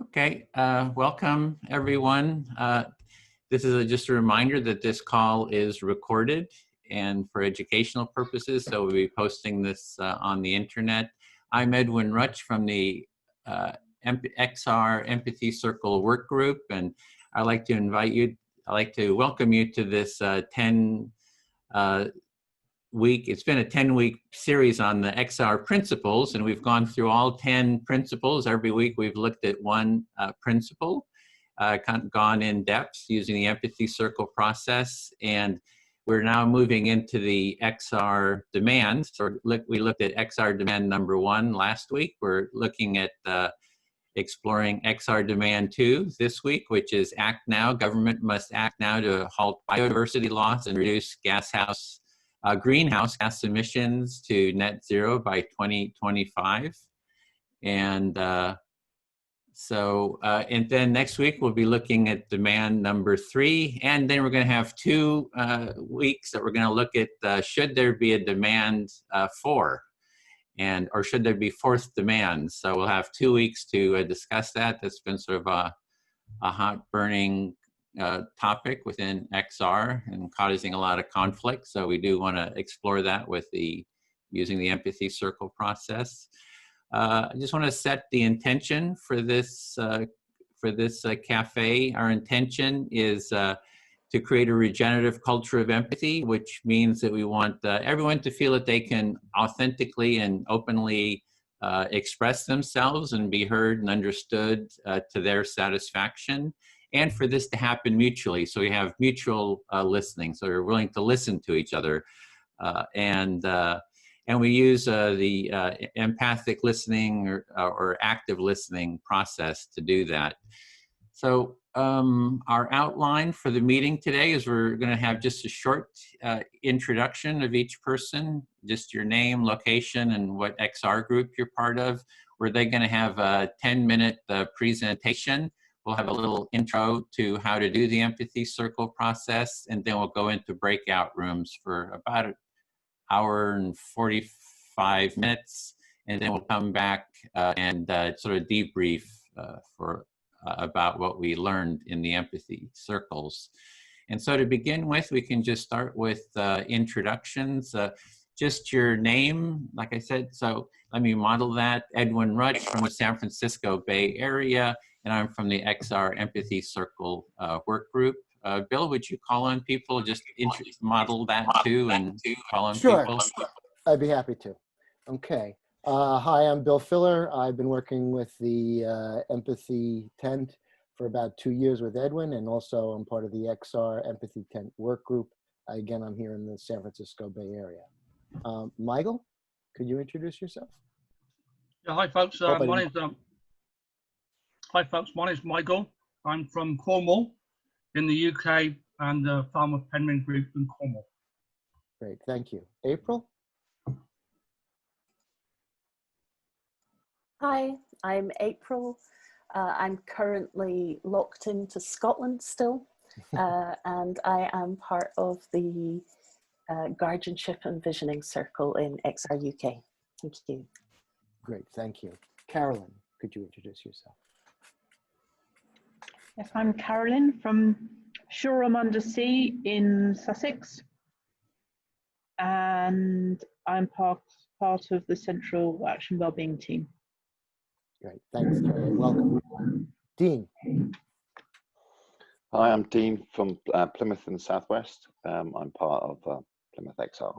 Okay, welcome everyone. This is just a reminder that this call is recorded and for educational purposes, so we'll be posting this on the internet. I'm Edwin Rutch from the XR Empathy Circle work group, and I'd like to welcome you to this 10 week. It's been a 10-week series on the XR principles, and we've gone through all 10 principles. Every week we've looked at one principle, gone in depth using the empathy circle process, and we're now moving into the XR demand. So we looked at XR demand number 1 last week. We're looking at exploring XR demand 2 this week, which is act now. Government must act now to halt biodiversity loss and reduce greenhouse gas emissions to net zero by 2025. And and then next week we'll be looking at demand number 3, and then we're going to have 2 weeks that we're going to look at should there be a demand 4, or should there be 4th demand. So we'll have 2 weeks to discuss that. That's been sort of a hot burning topic within XR and causing a lot of conflict. So we do want to explore that with using the empathy circle process. I just want to set the intention for this cafe. Our intention is to create a regenerative culture of empathy, which means that we want everyone to feel that they can authentically and openly express themselves and be heard and understood to their satisfaction, and for this to happen mutually. So we have mutual listening, so we're willing to listen to each other. And we use the empathic listening or active listening process to do that. So our outline for the meeting today is we're going to have just a short introduction of each person, just your name, location, and what XR group you're part of. We're then going to have a 10-minute presentation. We'll have a little intro to how to do the empathy circle process, and then we'll go into breakout rooms for about an hour and 45 minutes, and then we'll come back and sort of debrief about what we learned in the empathy circles. And so to begin with, we can just start with introductions. Just your name, like I said, so let me model that. Edwin Rutch from the San Francisco Bay Area, and I'm from the XR Empathy Circle work group. Bill, would you call on people, just model that too and call on people? Sure, I'd be happy to. Okay. Hi, I'm Bill Filler. I've been working with the Empathy Tent for about 2 years with Edwin, and also I'm part of the XR Empathy Tent work group. Again, I'm here in the San Francisco Bay Area. Michael, could you introduce yourself? Yeah, hi folks. Hi folks. My name is Michael. I'm from Cornwall in the UK, and the Farmer Penman Group in Cornwall. Great, thank you. April? Hi, I'm April. I'm currently locked into Scotland still, and I am part of the Guardianship and Visioning Circle in XR UK. Thank you. Great, thank you. Carolyn, could you introduce yourself? Yes, I'm Carolyn from Shoreham-under-Sea in Sussex, and I'm part of the Central Action Wellbeing team. Great, thanks, Carolyn. Welcome. Dean. Hi, I'm Dean from Plymouth in the Southwest. I'm part of Plymouth XR.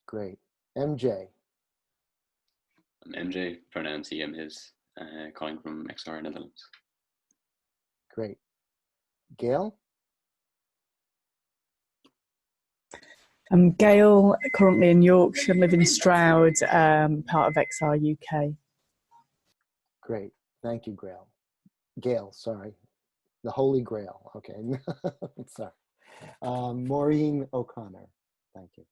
Great. MJ. I'm MJ, pronouns he, him, his, calling from XR Netherlands. Great. Gail? I'm Gail, currently in Yorkshire, live in Stroud, part of XR UK. Great, thank you, Gail, sorry. The Holy Grail, okay. Sorry. Maureen O'Connor, thank you.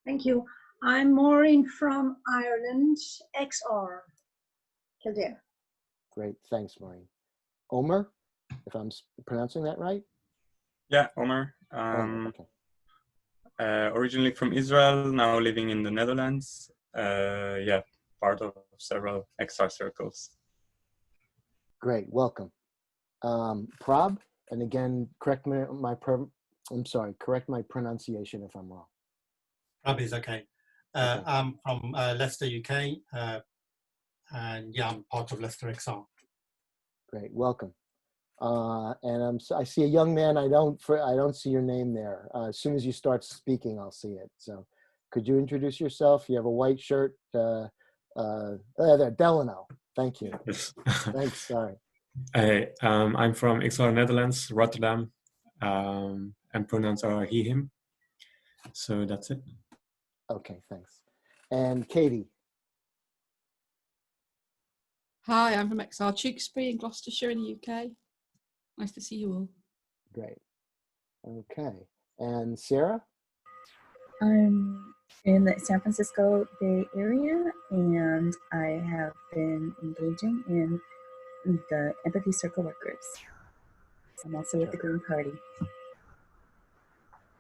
Thank you. I'm Maureen from Ireland, XR, Kildare. Great, thanks, Maureen. Omer, if I'm pronouncing that right? Yeah, Omer. Okay. Originally from Israel, now living in the Netherlands. Yeah, part of several XR circles. Great, welcome. Prab, and again, correct my pronunciation if I'm wrong. Probably is okay. Okay. I'm from Leicester, UK, and yeah, I'm part of Leicester XR. Great, welcome. And I see a young man. I don't see your name there. As soon as you start speaking, I'll see it. So, could you introduce yourself? You have a white shirt. There, Delano. Thank you. Thanks. Sorry. Hey, I'm from XR Netherlands, Rotterdam, and pronouns are he, him. So that's it. Okay, thanks. And Katie. Hi, I'm from XR Tewkesbury in Gloucestershire in the UK. Nice to see you all. Great. Okay. And Sarah? I'm in the San Francisco Bay Area, and I have been engaging in the Empathy Circle work groups. I'm also with the Green Party.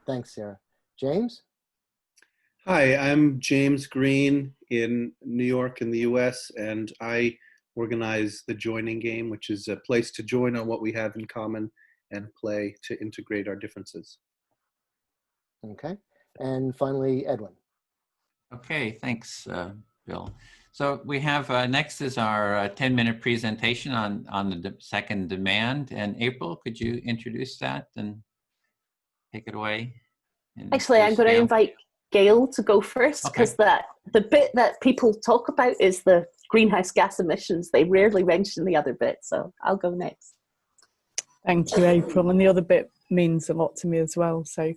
Thanks, Sarah. James? Hi, I'm James Green in New York in the US, and I organize the Joining Game, which is a place to join on what we have in common and play to integrate our differences. Okay. And finally, Edwin. Okay, thanks, Bill. So we have, next is our 10-minute presentation on the second demand. And April, could you introduce that and take it away? Actually, I'm going to invite Gail to go first, because the bit that people talk about is the greenhouse gas emissions. They rarely mention the other bit, so I'll go next. Thank you, April. And the other bit means a lot to me as well. So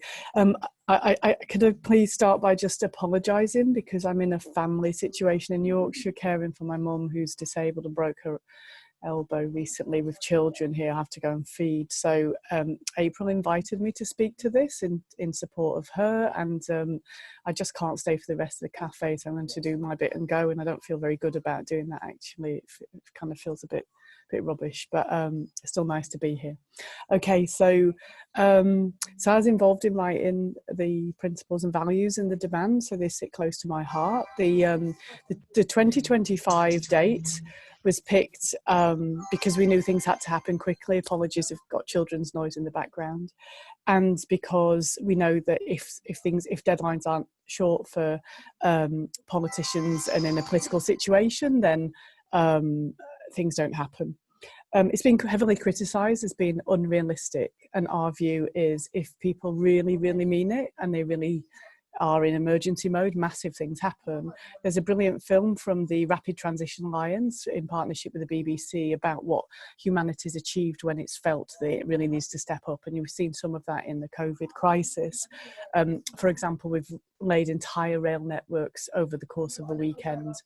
I could I please start by just apologising, because I'm in a family situation in Yorkshire caring for my mum who's disabled and broke her elbow recently with children here I have to go and feed. So April invited me to speak to this in support of her, and I just can't stay for the rest of the cafe, so I'm going to do my bit and go, and I don't feel very good about doing that actually. It kind of feels a bit rubbish, but it's still nice to be here. Okay, so I was involved in writing the principles and values and the demand, so they sit close to my heart. The 2025 date was picked because we knew things had to happen quickly. Apologies if I've got children's noise in the background, and because we know that if deadlines aren't short for politicians and in a political situation, then things don't happen. It's been heavily criticised as being unrealistic, and our view is if people really, really mean it and they really are in emergency mode, massive things happen. There's a brilliant film from the Rapid Transition Alliance in partnership with the BBC about what humanity's achieved when it's felt that it really needs to step up, and you've seen some of that in the COVID crisis. For example, we've laid entire rail networks over the course of a weekend.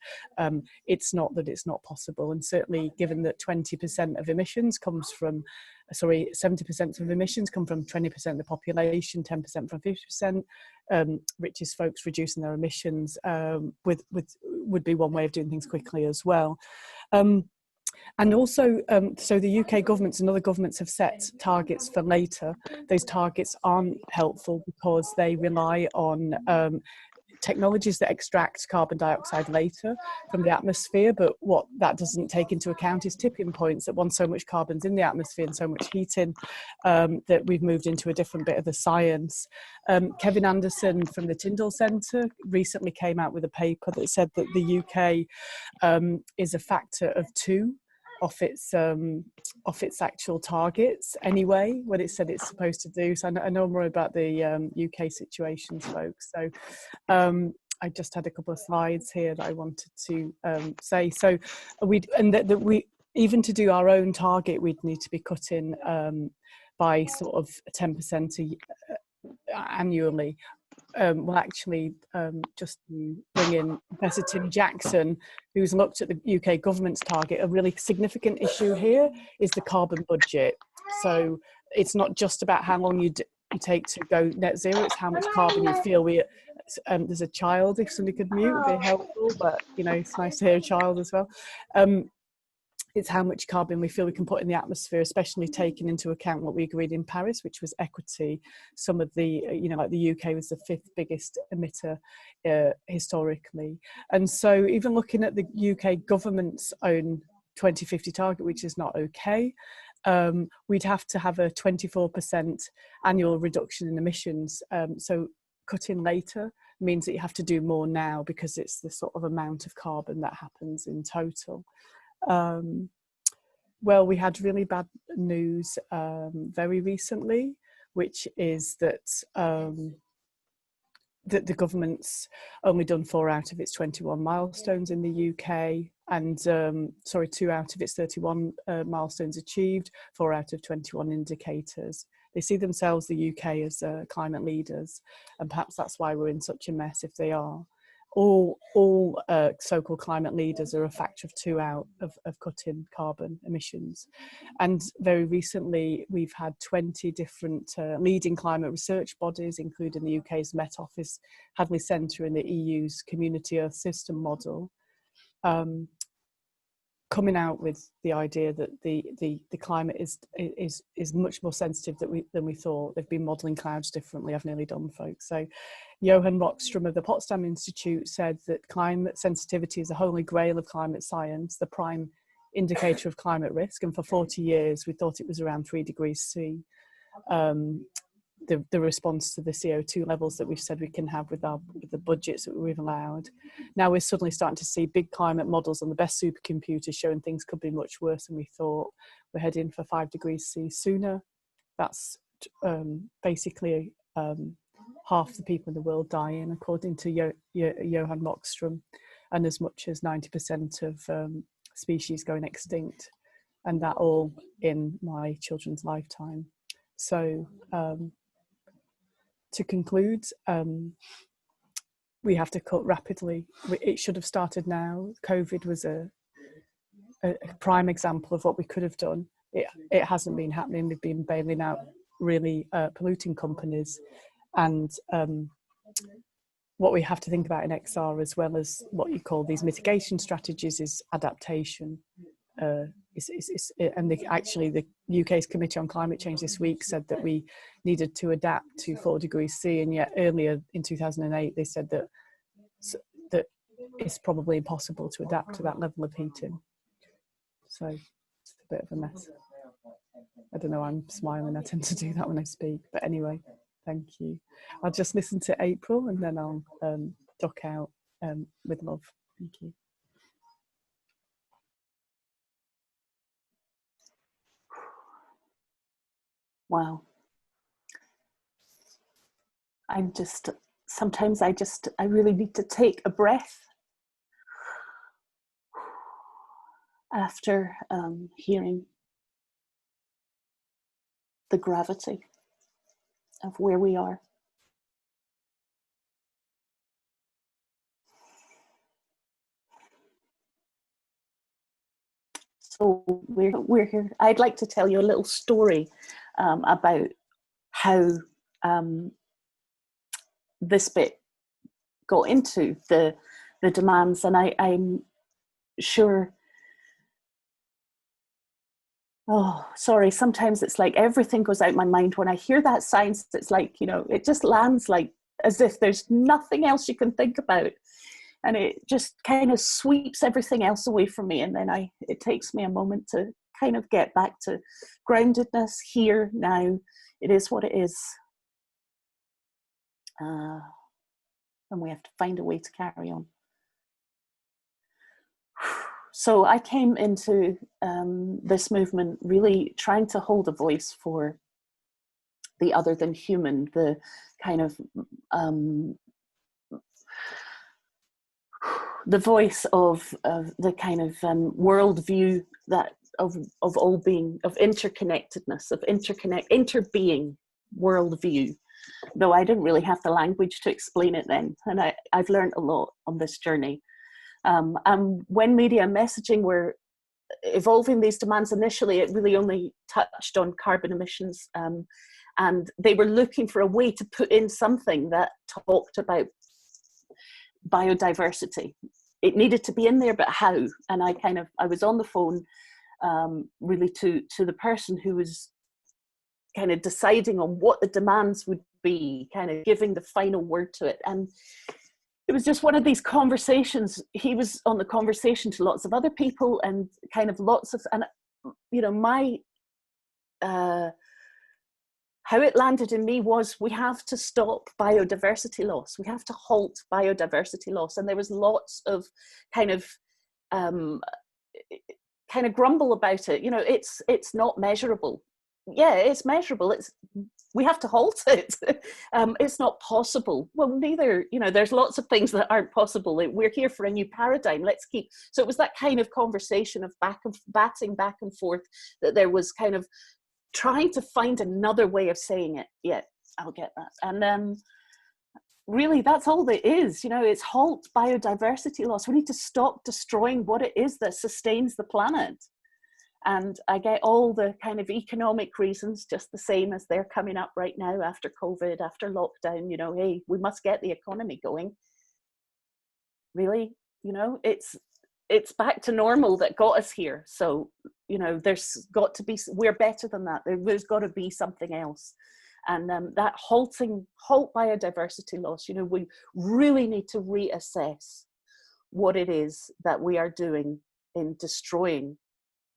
It's not that it's not possible, and certainly given that 70% of emissions come from 20% of the population, 10% from 50%. Richest folks reducing their emissions would be one way of doing things quickly as well. And also, so the UK governments and other governments have set targets for later. Those targets aren't helpful because they rely on technologies that extract carbon dioxide later from the atmosphere, but what that doesn't take into account is tipping points that once so much carbon's in the atmosphere and so much heating that we've moved into a different bit of the science. Kevin Anderson from the Tyndall Centre recently came out with a paper that said that the UK is a factor of 2 off its actual targets anyway, what it said it's supposed to do. So I know more about the UK situations, folks. So I just had a couple of slides here that I wanted to say. So we even to do our own target, we'd need to be cutting by sort of 10% annually. Well, actually, just to bring in Professor Tim Jackson, who's looked at the UK government's target, a really significant issue here is the carbon budget. So it's not just about how long you take to go net zero, it's how much carbon you feel there's a child, if somebody could mute, would be helpful, but you know, it's nice to hear a child as well. It's how much carbon we feel we can put in the atmosphere, especially taking into account what we agreed in Paris, which was equity. Some of the, like the UK was the 5th biggest emitter historically. And so even looking at the UK government's own 2050 target, which is not okay, we'd have to have a 24% annual reduction in emissions. So cutting later means that you have to do more now, because it's the sort of amount of carbon that happens in total. Well, we had really bad news very recently, which is that that the government's only done 4 out of its 21 milestones in the UK, and 2 out of its 31 milestones achieved, 4 out of 21 indicators. They see themselves, the UK, as climate leaders, and perhaps that's why we're in such a mess if they are. All so-called climate leaders are a factor of 2 out of cutting carbon emissions. And very recently, we've had 20 different leading climate research bodies, including the UK's Met Office, Hadley Centre, and the EU's Community Earth System model, coming out with the idea that the climate is much more sensitive than we thought. They've been modelling clouds differently. I've nearly done, folks. So Johan Rockström of the Potsdam Institute said that climate sensitivity is a holy grail of climate science, the prime indicator of climate risk. And for 40 years, we thought it was around 3 degrees C. The response to the CO2 levels that we've said we can have with the budgets that we've allowed. Now we're suddenly starting to see big climate models on the best supercomputers showing things could be much worse than we thought. We're heading for 5 degrees C sooner. That's basically half the people in the world dying, according to Johan Rockström, and as much as 90% of species going extinct, and that all in my children's lifetime. So to conclude, we have to cut rapidly. It should have started now. COVID was a prime example of what we could have done. It hasn't been happening. We've been bailing out really polluting companies. And what we have to think about in XR, as well as what you call these mitigation strategies, is adaptation. Actually, the UK's Committee on Climate Change this week said that we needed to adapt to 4 degrees C, and yet earlier in 2008 they said that it's probably impossible to adapt to that level of heating. So it's a bit of a mess. I don't know, I'm smiling, I tend to do that when I speak, but anyway, thank you. I'll just listen to April and then I'll duck out with love. Thank you. Wow. Sometimes I really need to take a breath after hearing the gravity of where we are. So we're here. I'd like to tell you a little story about how this bit got into the demands, and I'm sure. Oh, sorry. Sometimes it's like everything goes out my mind when I hear that science. It's like, it just lands like as if there's nothing else you can think about. And it just kind of sweeps everything else away from me. And then it takes me a moment to kind of get back to groundedness here, now. It is what it is. And we have to find a way to carry on. So I came into this movement really trying to hold a voice for the other than human, the kind of the voice of the kind of worldview that of all being, of interconnectedness, of interbeing worldview. Though I didn't really have the language to explain it then, and I've learned a lot on this journey. And when media and messaging were evolving these demands initially, it really only touched on carbon emissions, and they were looking for a way to put in something that talked about biodiversity. It needed to be in there, but how? And I was on the phone really to the person who was kind of deciding on what the demands would be, kind of giving the final word to it. And it was just one of these conversations. He was on the conversation to lots of other people, and kind of lots of, and you know, my how it landed in me was, we have to stop biodiversity loss. We have to halt biodiversity loss. And there was lots of kind of grumble about it. You know, it's not measurable. Yeah, it's measurable. We have to halt it. It's not possible. Well, neither, you know, there's lots of things that aren't possible. We're here for a new paradigm. Let's keep, so it was that kind of conversation of batting back and forth, that there was kind of trying to find another way of saying it. Yeah, I'll get that. And really, that's all there is. You know, it's halt biodiversity loss. We need to stop destroying what it is that sustains the planet. And I get all the kind of economic reasons, just the same as they're coming up right now after COVID, after lockdown. You know, hey, we must get the economy going. Really, you know, it's back to normal that got us here. So, you know, there's got to be, we're better than that. There's got to be something else. And that halt biodiversity loss, you know, we really need to reassess what it is that we are doing in destroying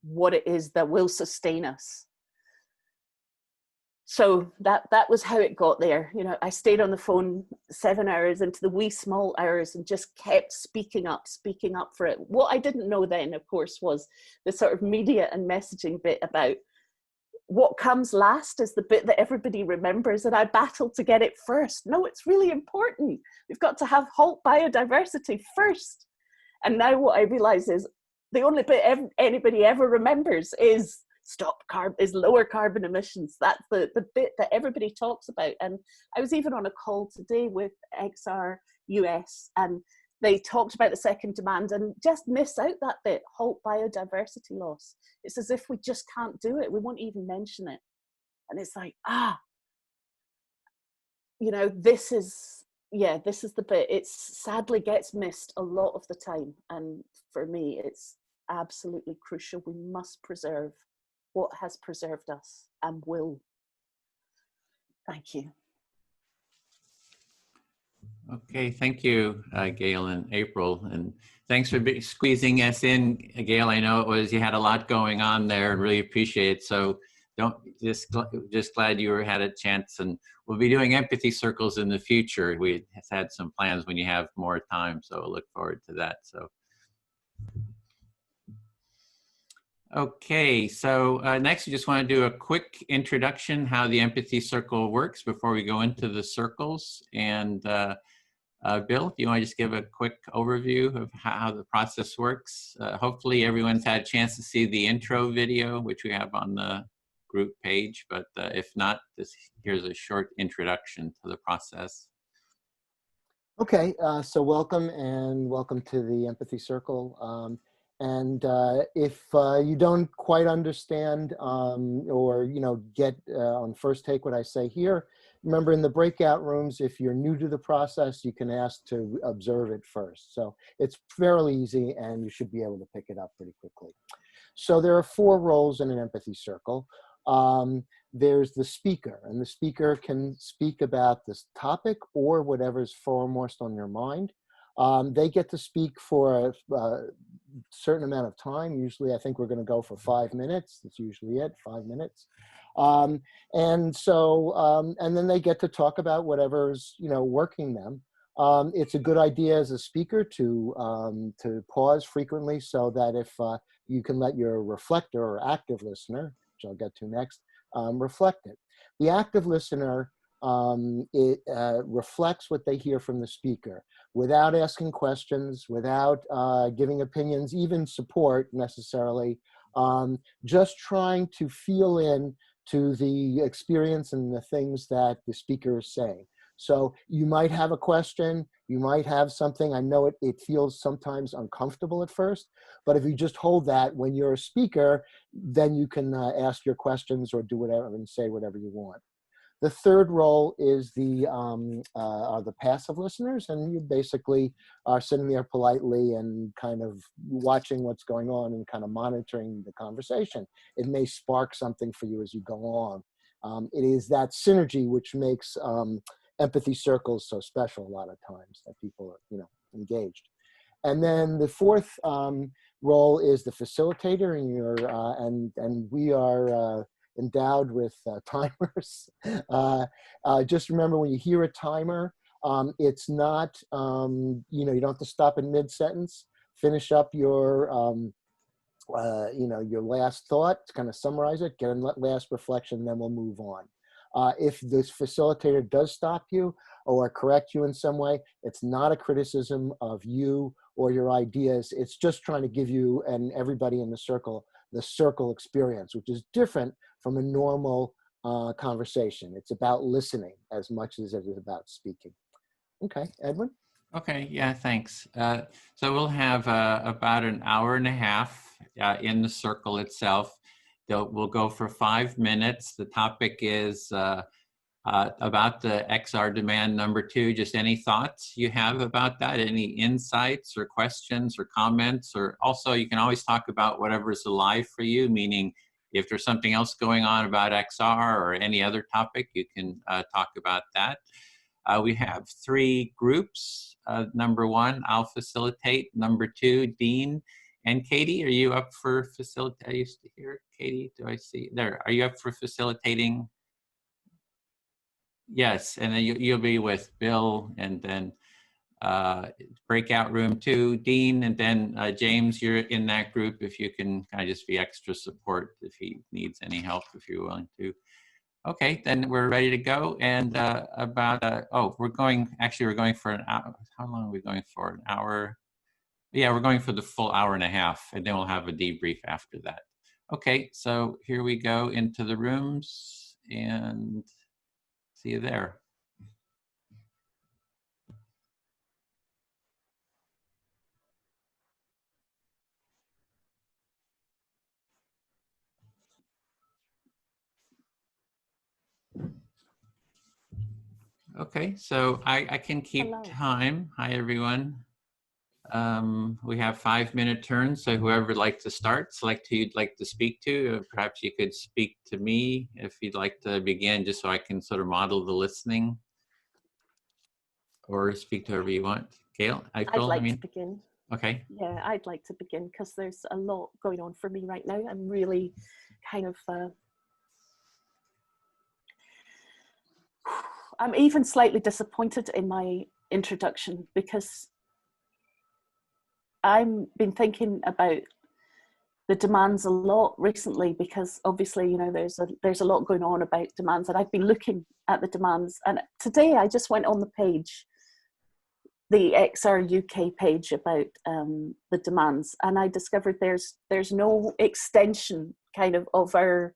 what it is that will sustain us. So that was how it got there. You know, I stayed on the phone 7 hours into the wee small hours and just kept speaking up for it. What I didn't know then, of course, was the sort of media and messaging bit about what comes last is the bit that everybody remembers, and I battled to get it first. No, it's really important. We've got to have halt biodiversity first. And now what I realize is the only bit anybody ever remembers is lower carbon emissions. That's the bit that everybody talks about. And I was even on a call today with XR US, and they talked about the second demand and just miss out that bit, halt biodiversity loss. It's as if we just can't do it. We won't even mention it. And it's like, you know, this is the bit. It sadly gets missed a lot of the time. And for me, it's absolutely crucial. We must preserve what has preserved us and will. Thank you. Okay, thank you, Gail and April, and thanks for squeezing us in, Gail. I know you had a lot going on there, and really appreciate it. So just glad you had a chance, and we'll be doing empathy circles in the future. We had some plans when you have more time, so I look forward to that. So. Okay, so next we just want to do a quick introduction how the empathy circle works before we go into the circles. And Bill, do you want to just give a quick overview of how the process works? Hopefully everyone's had a chance to see the intro video, which we have on the group page, but if not, here's a short introduction to the process. Okay, so welcome to the Empathy Circle. And if you don't quite understand or, you know, get on first take what I say here, remember in the breakout rooms, if you're new to the process, you can ask to observe it first. So it's fairly easy and you should be able to pick it up pretty quickly. So there are 4 roles in an empathy circle. There's the speaker, and the speaker can speak about this topic or whatever's foremost on their mind. They get to speak for a certain amount of time. Usually, I think we're going to go for 5 minutes. That's usually it, 5 minutes. And then they get to talk about whatever's, you know, working them. It's a good idea as a speaker to pause frequently, so that if you can let your reflector or active listener, which I'll get to next, reflect it. The active listener reflects what they hear from the speaker without asking questions, without giving opinions, even support necessarily, just trying to feel in to the experience and the things that the speaker is saying. So you might have a question, you might have something. I know it feels sometimes uncomfortable at first, but if you just hold that when you're a speaker, then you can ask your questions or do whatever and say whatever you want. The third role is are the passive listeners, and you basically are sitting there politely and kind of watching what's going on and kind of monitoring the conversation. It may spark something for you as you go on. It is that synergy which makes empathy circles so special a lot of times, that people are, you know, engaged. And then the fourth role is the facilitator, and and we are endowed with timers. Just remember, when you hear a timer, it's not, you know, you don't have to stop in mid-sentence. Finish up your, you know, your last thought, kind of summarize it, get a last reflection, then we'll move on. If this facilitator does stop you or correct you in some way, it's not a criticism of you or your ideas. It's just trying to give you and everybody in the circle experience, which is different from a normal conversation. It's about listening as much as it is about speaking. Okay, Edwin? Okay, yeah, thanks. So we'll have about an hour and a half in the circle itself. We'll go for 5 minutes. The topic is about the XR demand number 2. Just any thoughts you have about that? Any insights or questions or comments? Or also, you can always talk about whatever's alive for you, meaning if there's something else going on about XR or any other topic, you can talk about that. We have 3 groups. Number 1, I'll facilitate. Number 2, Dean. And Katie, are you up for facilitate? I used to hear Katie. Do I see there? Are you up for facilitating? Yes, and then you'll be with Bill, and then breakout room 2, Dean, and then James, you're in that group if you can kind of just be extra support if he needs any help, if you're willing to. Okay, then we're ready to go. And we're going for an hour. How long are we going for? An hour? Yeah, we're going for the full hour and a half, and then we'll have a debrief after that. Okay, so here we go into the rooms, and see you there. Okay, so I can keep time. Hi, everyone. We have 5-minute turns, so whoever would like to start, select who you'd like to speak to. Perhaps you could speak to me if you'd like to begin, just so I can sort of model the listening, or speak to whoever you want. Gail, I'd like to begin. Okay. Yeah, I'd like to begin because there's a lot going on for me right now. I'm really kind of, I'm even slightly disappointed in my introduction because I've been thinking about the demands a lot recently, because obviously, you know, there's a lot going on about demands, and I've been looking at the demands. And today I just went on the page, the XR UK page about the demands, and I discovered there's no extension kind of our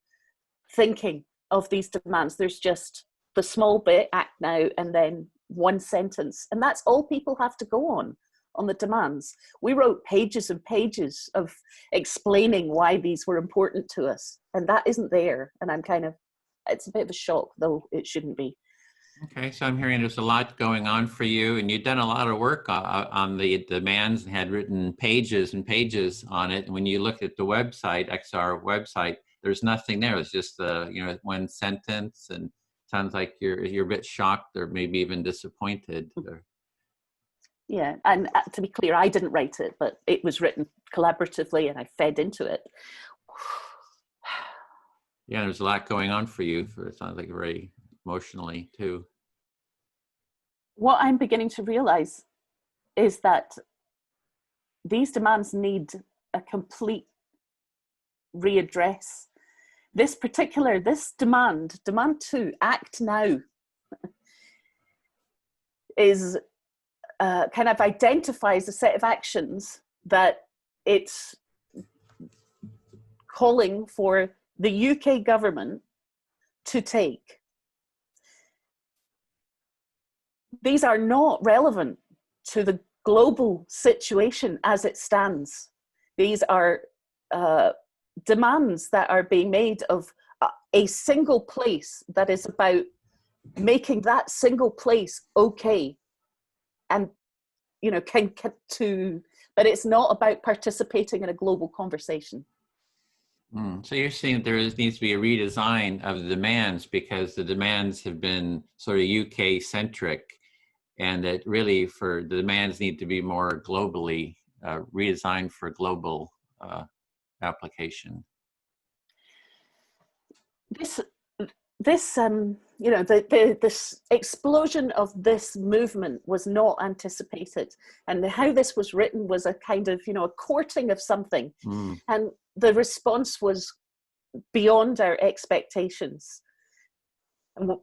thinking of these demands. There's just the small bit, act now, and then one sentence, and that's all people have to go on the demands. We wrote pages and pages of explaining why these were important to us, and that isn't there. And I'm kind of, it's a bit of a shock, though it shouldn't be. Okay, so I'm hearing there's a lot going on for you, and you've done a lot of work on the demands and had written pages and pages on it. And when you look at the website, XR website, there's nothing there. It's just you know, one sentence, and sounds like you're a bit shocked or maybe even disappointed. Yeah, and to be clear, I didn't write it, but it was written collaboratively, and I fed into it. Yeah, there's a lot going on for you. It sounds like very emotionally too. What I'm beginning to realize is that these demands need a complete readdress. This demand 2, act now, is kind of identifies a set of actions that it's calling for the UK government to take. These are not relevant to the global situation as it stands. These are demands that are being made of a single place that is about making that single place okay, and but it's not about participating in a global conversation. So you're saying there needs to be a redesign of the demands, because the demands have been sort of UK centric, and that really the demands need to be more globally redesigned for global application. This explosion of this movement was not anticipated, and how this was written was a kind of, a courting of something, and the response was beyond our expectations. And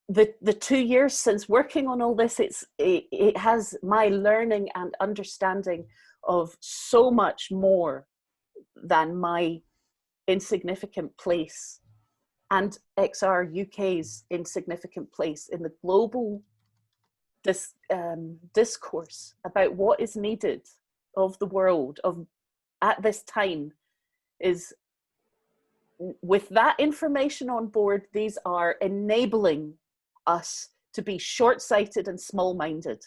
the 2 years since working on all this, it has my learning and understanding of so much more than my insignificant place and XR UK's insignificant place in the global discourse about what is needed of the world at this time. Is, with that information on board, these are enabling us to be short-sighted and small-minded.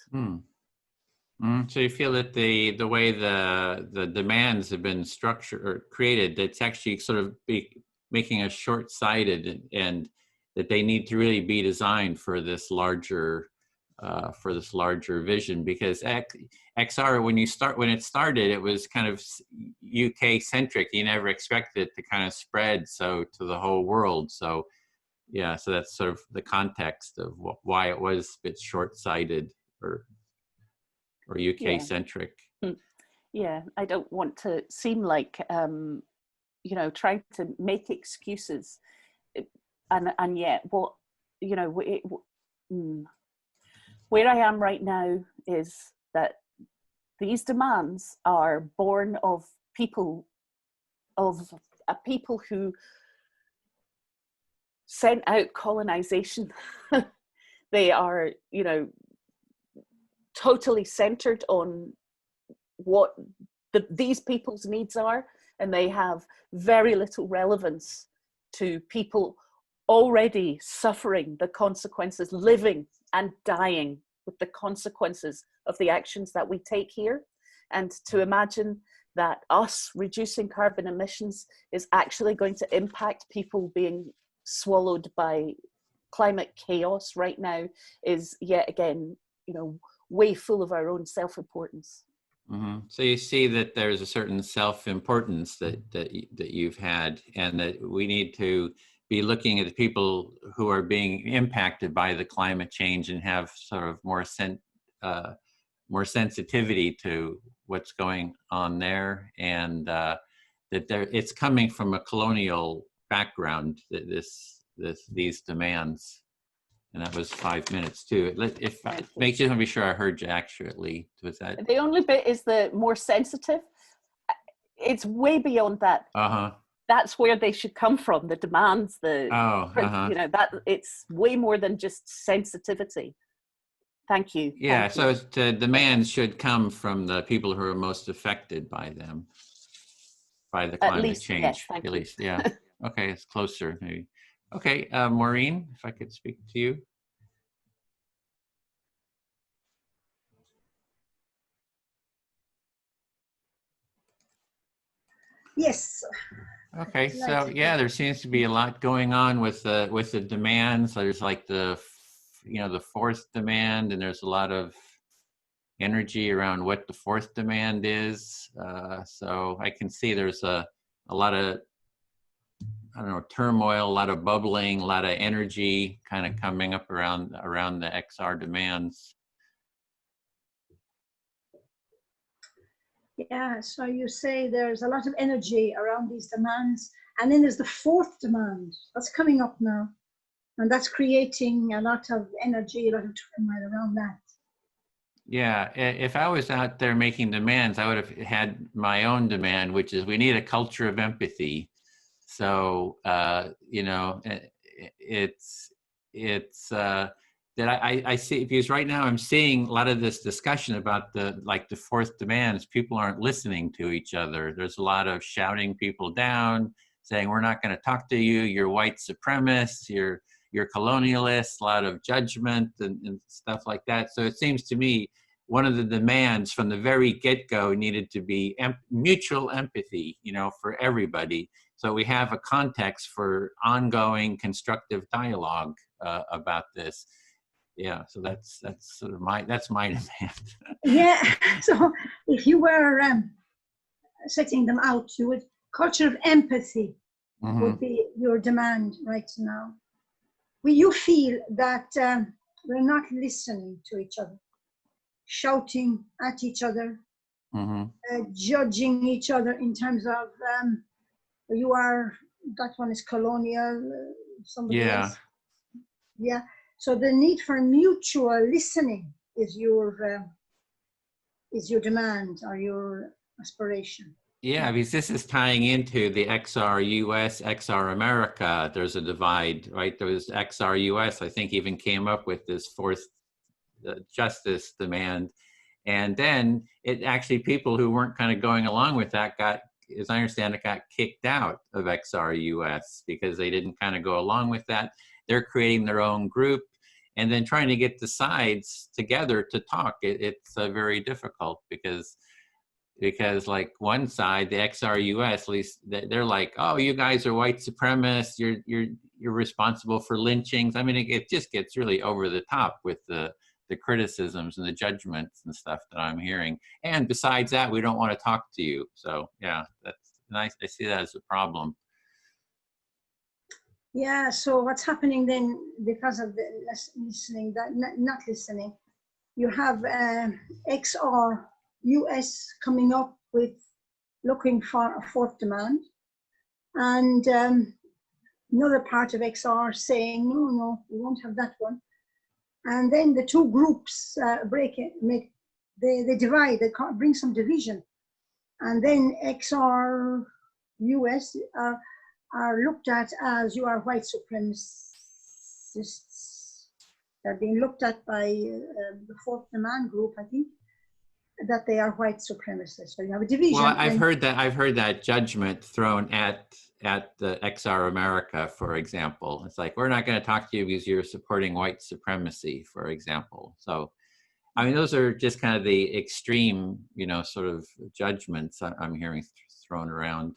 So you feel that the way the demands have been structured or created, that's actually sort of making us short-sighted, and that they need to really be designed for this larger vision, because XR, when it started, it was kind of UK centric. You never expected it to kind of spread to the whole world. So yeah, so that's sort of the context of why it was a bit short-sighted or UK centric. Yeah, I don't want to seem like trying to make excuses, and yet what where I am right now is that these demands are born of people who sent out colonization. They are, totally centered on what these people's needs are, and they have very little relevance to people already suffering the consequences, living and dying with the consequences of the actions that we take here. And to imagine that us reducing carbon emissions is actually going to impact people being swallowed by climate chaos right now is yet again, way full of our own self-importance. So you see that there's a certain self-importance that you've had, and that we need to be looking at the people who are being impacted by the climate change and have sort of more sensitivity to what's going on there, and that it's coming from a colonial background, these demands. And that was 5 minutes too. If it makes you want to be sure I heard you accurately. Was that? The only bit is the more sensitive. It's way beyond that. That's where they should come from. The demands, that it's way more than just sensitivity. Thank you. Yeah. Thank So the demands should come from the people who are most affected by them, by the climate change. Yes, thank you. At least, yeah. Okay, it's closer maybe. Okay, Maureen, if I could speak to you. Yes. Okay, so yeah, there seems to be a lot going on with the demands. There's like the fourth demand, and there's a lot of energy around what the fourth demand is. So I can see there's a lot of, I don't know, turmoil, a lot of bubbling, a lot of energy kind of coming up around the XR demands. Yeah, so you say there's a lot of energy around these demands, and then there's the fourth demand that's coming up now, and that's creating a lot of energy, a lot of turmoil around that. Yeah, if I was out there making demands, I would have had my own demand, which is we need a culture of empathy. So, that I see, because right now I'm seeing a lot of this discussion about the fourth demands. People aren't listening to each other. There's a lot of shouting people down, saying, we're not going to talk to you. You're white supremacists. You're you're colonialists, a lot of judgment and stuff like that. So it seems to me one of the demands from the very get-go needed to be mutual empathy, you know, for everybody. So we have a context for ongoing constructive dialogue about this. Yeah, so that's sort of my demand. Yeah. So if you were setting them out, you would culture of empathy would be your demand right now. You feel that we're not listening to each other, shouting at each other, judging each other in terms of you are, that one is colonial, somebody else. Yeah. So the need for mutual listening is your demand or your aspiration. Yeah, because this is tying into the XR US, XR America. There's a divide, right? There was XR US, I think, even came up with this fourth justice demand. And then it actually, people who weren't kind of going along with that got, as I understand it, got kicked out of XR US because they didn't kind of go along with that. They're creating their own group and then trying to get the sides together to talk. It's very difficult because like one side, the XRUS, at least they're like, oh, you guys are white supremacists, you're responsible for lynchings. I mean, it just gets really over the top with the criticisms and the judgments and stuff that I'm hearing. And besides that, we don't want to talk to you. So yeah, that's nice. I see that as a problem. Yeah, so what's happening then, because of the listening, that not listening, you have XR US coming up with looking for a fourth demand, and another part of XR saying, no, we won't have that one. And then the two groups they divide, they bring some division. And then XR US are looked at as, you are white supremacists. They're being looked at by the fourth demand group, I think, that they are white supremacists. So you have a division. Well, I've heard that judgment thrown at the XR America, for example. It's like, we're not going to talk to you because you're supporting white supremacy, for example. So, I mean, those are just kind of the extreme, you know, sort of judgments I'm hearing thrown around.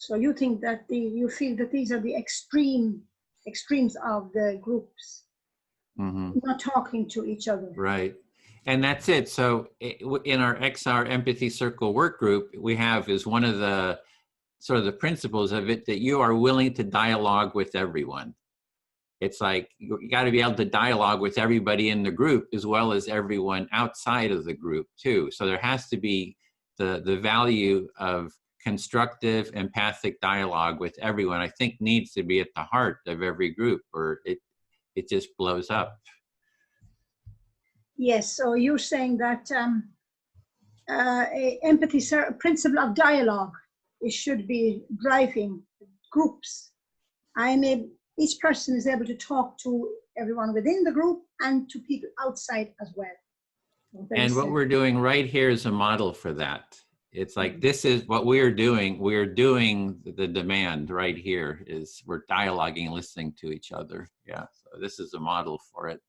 So you think that you feel that these are the extremes of the groups, not talking to each other. Right. And that's it. So in our XR Empathy Circle work group, we have as one of the sort of the principles of it that you are willing to dialogue with everyone. It's like you got to be able to dialogue with everybody in the group as well as everyone outside of the group too. So there has to be the value of constructive, empathic dialogue with everyone, I think needs to be at the heart of every group, or it just blows up. Yes, so you're saying that empathy principle of dialogue, it should be driving groups. Each person is able to talk to everyone within the group and to people outside as well. And what we're doing right here is a model for that. It's like, this is what we're doing. We're doing the demand right here is we're dialoguing, listening to each other. Yeah, so this is a model for it.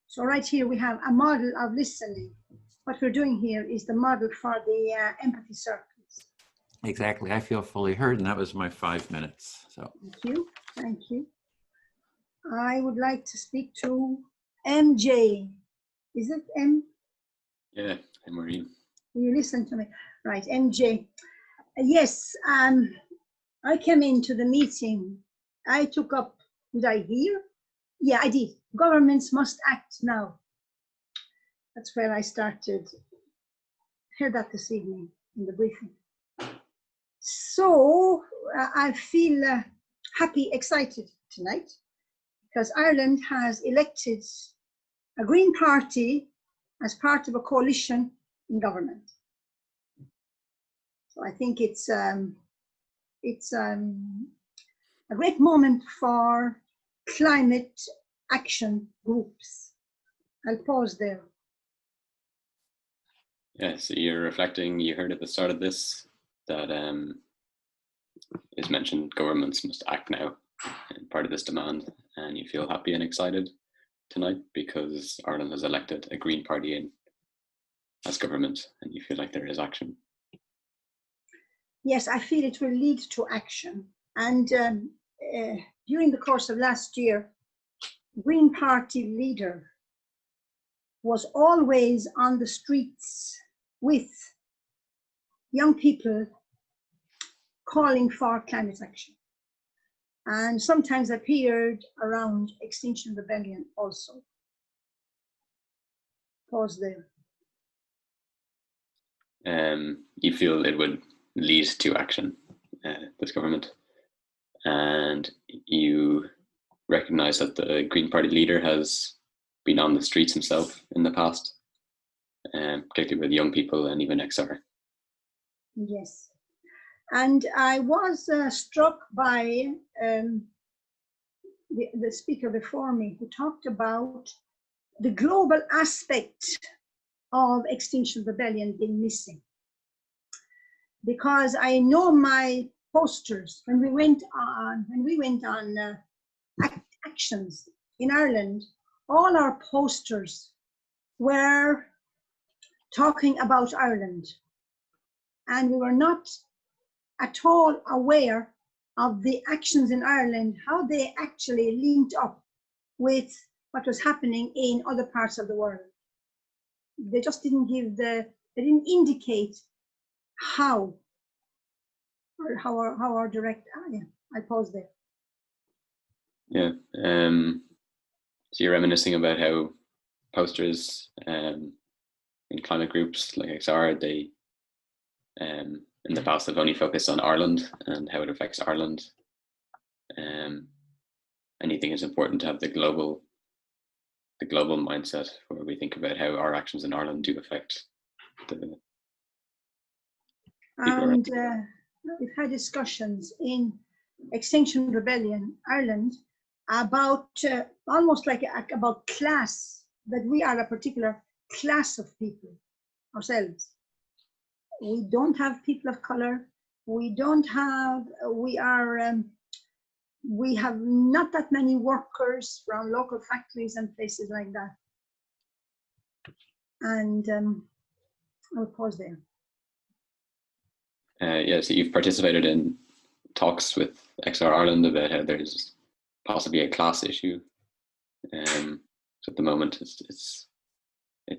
So right here we have a model of listening. What we're doing here is the model for the empathy circles. Exactly. I feel fully heard, and that was my 5 minutes. So thank you. Thank you. I would like to speak to MJ. Is it M? Yeah, I'm Maureen. You listen to me. Right, MJ. Yes, I came into the meeting. I took up, did I hear? Yeah, I did. Governments must act now. That's where I started. Heard that this evening in the briefing. So I feel happy, excited tonight because Ireland has elected a Green Party as part of a coalition in government. So I think it's a great moment for climate action groups. I'll pause there. Yeah, so you're reflecting, you heard at the start of this, that is mentioned, governments must act now, and part of this demand, and you feel happy and excited tonight because Ireland has elected a Green Party in as government, and you feel like there is action. Yes, I feel it will lead to action. And during the course of last year, Green Party leader was always on the streets with young people calling for climate action, and sometimes appeared around Extinction Rebellion also. Pause there. You feel it would lead to action, this government, and you recognize that the Green Party leader has been on the streets himself in the past, particularly with young people and even XR. Yes. And I was struck by the speaker before me, who talked about the global aspect of Extinction Rebellion being missing. Because I know my posters, when we went on actions in Ireland, all our posters were talking about Ireland. And we were not at all aware of the actions in Ireland, how they actually linked up with what was happening in other parts of the world. They just didn't they didn't indicate how our direct, yeah, I pause there. Yeah, so you're reminiscing about how posters in climate groups like XR, they in the past have only focused on Ireland and how it affects Ireland. And you think it's important to have the global mindset where we think about how our actions in Ireland do affect the people. And we've had discussions in Extinction Rebellion Ireland about almost like about class, that we are a particular class of people ourselves. We don't have people of color. We have not that many workers from local factories and places like that. And I'll pause there. Yeah, so you've participated in talks with XR Ireland about how there's possibly a class issue. So at the moment, it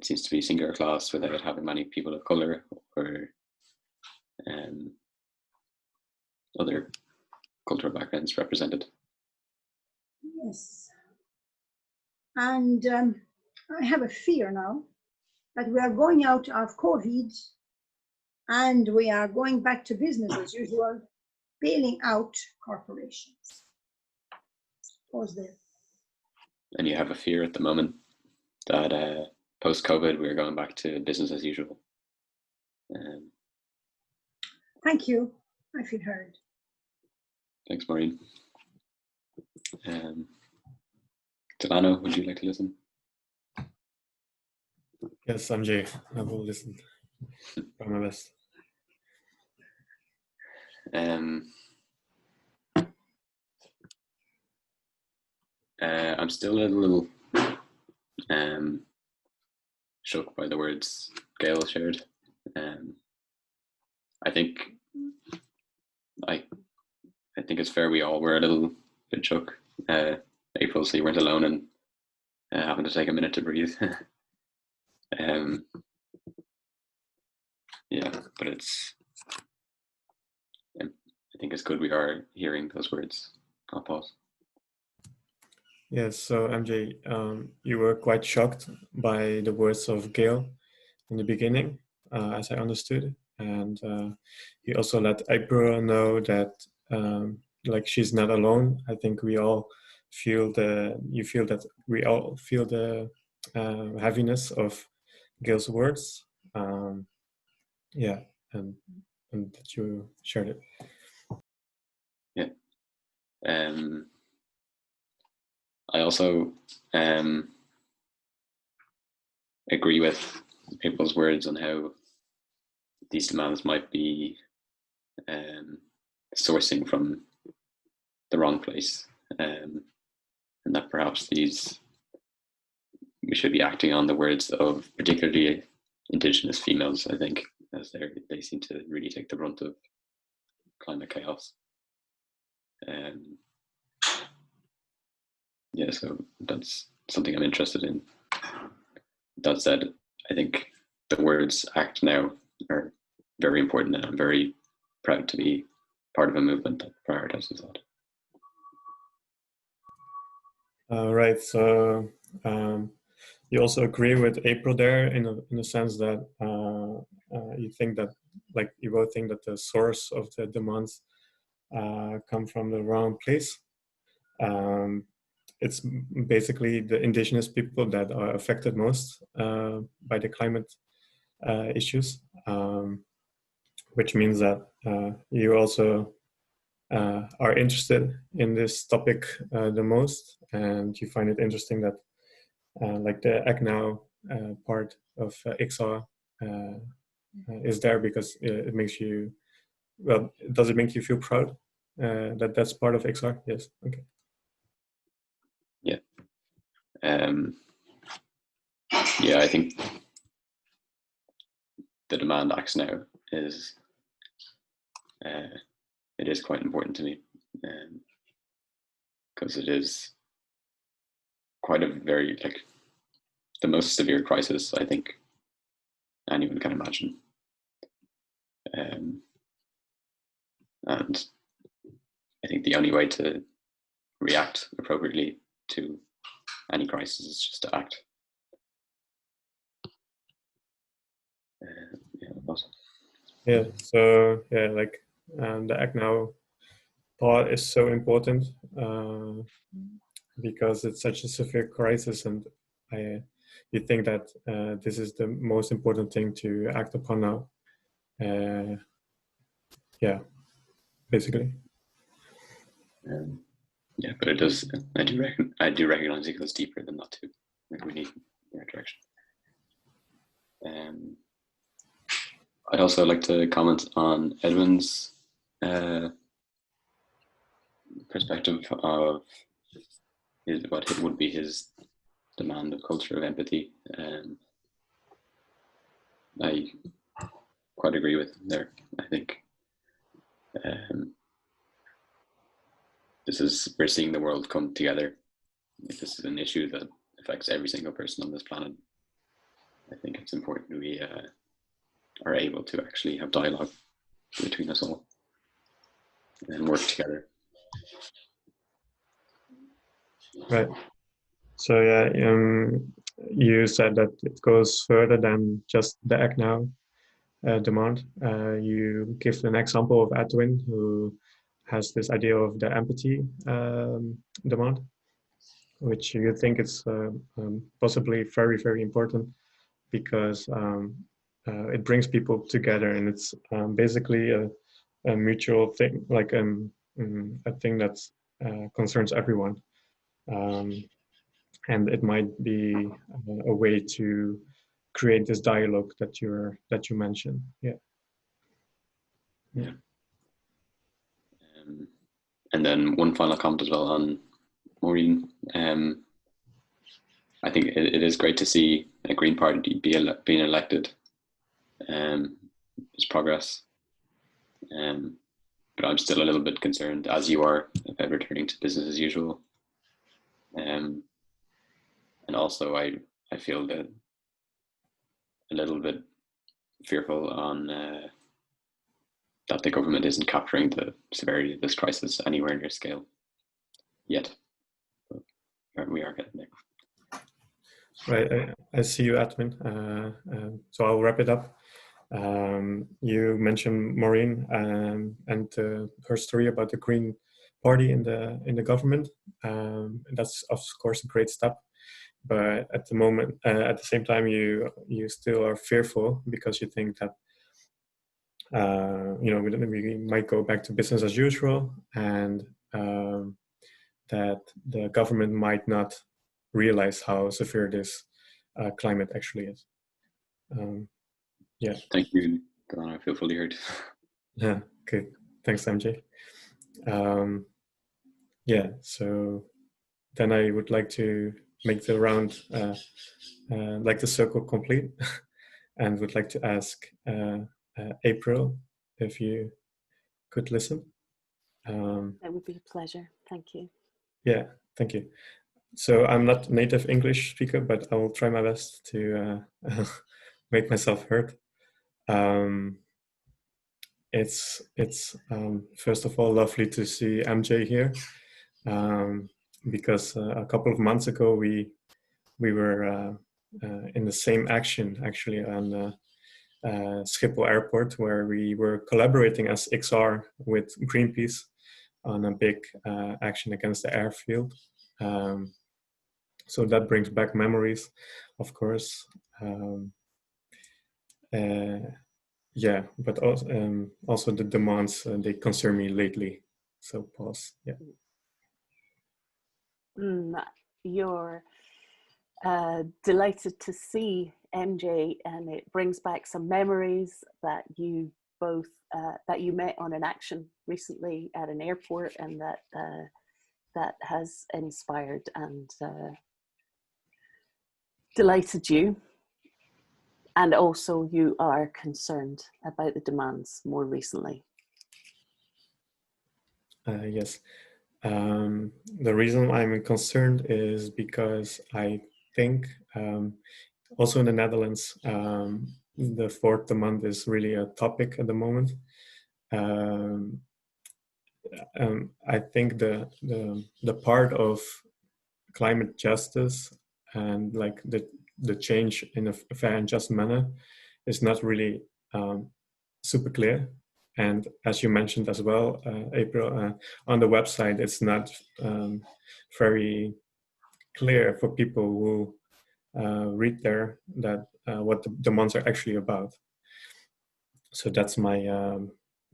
seems to be singular class without having many people of color or other cultural backgrounds represented. Yes. And I have a fear now that we are going out of COVID and we are going back to business as usual, bailing out corporations. Pause there. And you have a fear at the moment that post-COVID, we're going back to business as usual. Thank you. I feel heard. Thanks, Maureen. Delano, would you like to listen? Yes, MJ, I will listen. Try my best. I'm still a little shocked by the words Gail shared. I think it's fair we all were a little bit shook. April, so you weren't alone and having to take a minute to breathe. Yeah, but I think it's good we are hearing those words. I'll pause. Yes, so MJ, you were quite shocked by the words of Gail in the beginning, as I understood. And you also let April know that like she's not alone. I think we all feel the heaviness of Gail's words. Yeah, and that you shared it. Yeah. I also agree with people's words on how these demands might be sourcing from the wrong place, and that perhaps we should be acting on the words of particularly Indigenous females, I think, as they seem to really take the brunt of climate chaos. Yeah, so that's something I'm interested in. That said, I think the words "act now" are very important, and I'm very proud to be part of a movement that prioritizes that. Right. So you also agree with April there in a sense that you think that, like, you both think that the source of the demands come from the wrong place. It's basically the indigenous people that are affected most by the climate issues, which means that you also are interested in this topic the most, and you find it interesting that like the Act Now part of XR is there because it makes you, well, does it make you feel proud that that's part of XR? Yes. Okay. Yeah. Yeah, I think the demand acts now is it is quite important to me, because it is quite a very, like, the most severe crisis I think anyone can imagine, and I think the only way to react appropriately to any crisis is just to act. Yeah. So yeah, like the Act Now part is so important because it's such a severe crisis, and you think that this is the most important thing to act upon now. Yeah, basically. Yeah, but it does. I do recognize it goes deeper than that too. Like, we need the right direction. I'd also like to comment on Edwin's perspective of what would be his demand of culture of empathy. I quite agree with him there. I think we're seeing the world come together. If this is an issue that affects every single person on this planet, I think it's important we are able to actually have dialogue between us all and work together. Right. So yeah, you said that it goes further than just the Act Now demand. You give an example of Edwin, who has this idea of the empathy demand, which you think is possibly very, very important because it brings people together, and it's basically a mutual thing, like a thing that concerns everyone. And it might be a way to create this dialogue that you mentioned. Yeah. Yeah. And then one final comment as well on Maureen. I think it is great to see a Green Party being elected. It's progress. But I'm still a little bit concerned, as you are, about returning to business as usual. And also I feel that a little bit fearful on that the government isn't capturing the severity of this crisis anywhere near scale yet. But we are getting there. Right, I see you, Edwin. So I'll wrap it up. You mentioned Maureen and her story about the Green Party in the government. And that's of course a great step. But at the moment, at the same time, you still are fearful because you think that we might go back to business as usual, and that the government might not realize how severe this climate actually is. Yeah. Thank you, Don. I feel fully heard. Yeah. Okay. Thanks, MJ. Yeah, so then I would like to make the round, like the circle complete, and would like to ask April if you could listen. That would be a pleasure. Thank you. Yeah, thank you. So I'm not a native English speaker, but I will try my best to make myself heard. It's first of all lovely to see MJ here, because a couple of months ago we were in the same action actually on Schiphol Airport, where we were collaborating as XR with Greenpeace on a big action against the airfield. So that brings back memories, of course. Yeah, but also the demands, they concern me lately. So pause, yeah. You're delighted to see MJ, and it brings back some memories that you both, that you met on an action recently at an airport, and that has inspired and delighted you. And also you are concerned about the demands more recently. Yes. The reason I'm concerned is because I think also in the Netherlands, the fourth demand is really a topic at the moment. I think the part of climate justice and like the change in a fair and just manner is not really super clear. And as you mentioned as well, April, on the website, it's not very clear for people who read there that what the demands are actually about. So that's my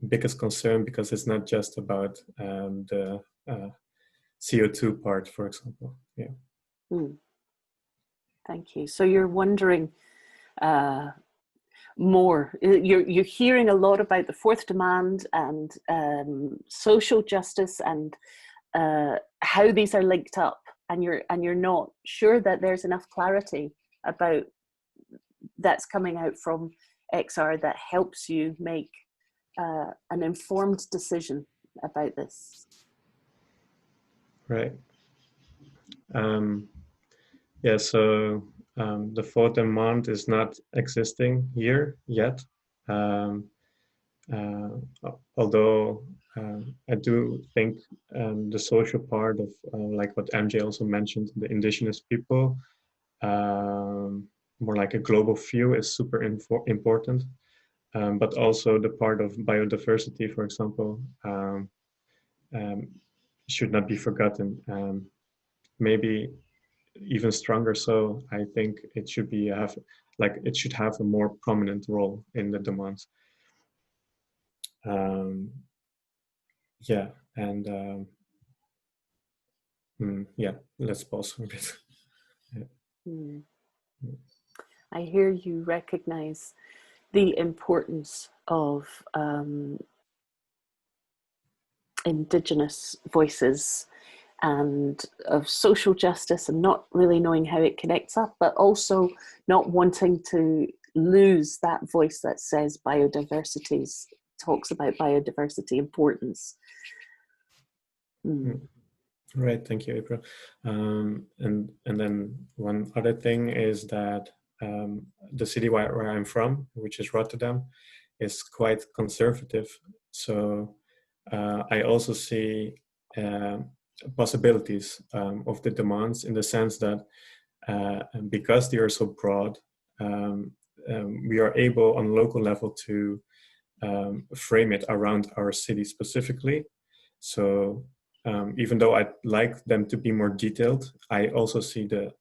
biggest concern, because it's not just about the CO2 part, for example. Yeah. Thank you. So you're wondering more. You're hearing a lot about the fourth demand and social justice and how these are linked up, and you're not sure that there's enough clarity about that's coming out from XR that helps you make an informed decision about this. Right. Yeah, so the fourth demand is not existing here yet. Although I do think the social part of, like what MJ also mentioned, the indigenous people, more like a global view is super important. But also the part of biodiversity, for example, should not be forgotten. Maybe even stronger so, I think it should be it should have a more prominent role in the demands. Yeah, and yeah, let's pause for a bit. Yeah. I hear you recognize the importance of Indigenous voices and of social justice, and not really knowing how it connects up, but also not wanting to lose that voice that says biodiversity, talks about biodiversity importance. Right, thank you, April. And then one other thing is that the city where I'm from, which is Rotterdam, is quite conservative. So I also see possibilities of the demands, in the sense that because they are so broad, we are able on local level to frame it around our city specifically. So even though I'd like them to be more detailed, I also see the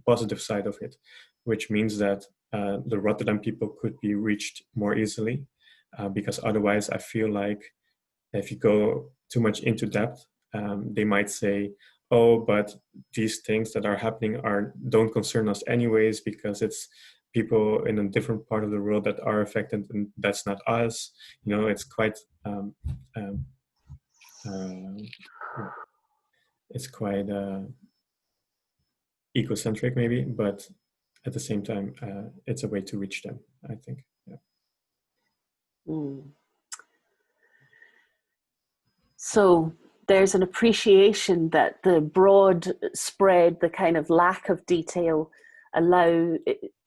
positive side of it, which means that the Rotterdam people could be reached more easily, because otherwise I feel like if you go too much into depth, they might say, oh, but these things that are happening don't concern us anyways, because it's people in a different part of the world that are affected, and that's not us. You know, it's quite ecocentric maybe, but at the same time, it's a way to reach them, I think. Yeah. So there's an appreciation that the broad spread, the kind of lack of detail,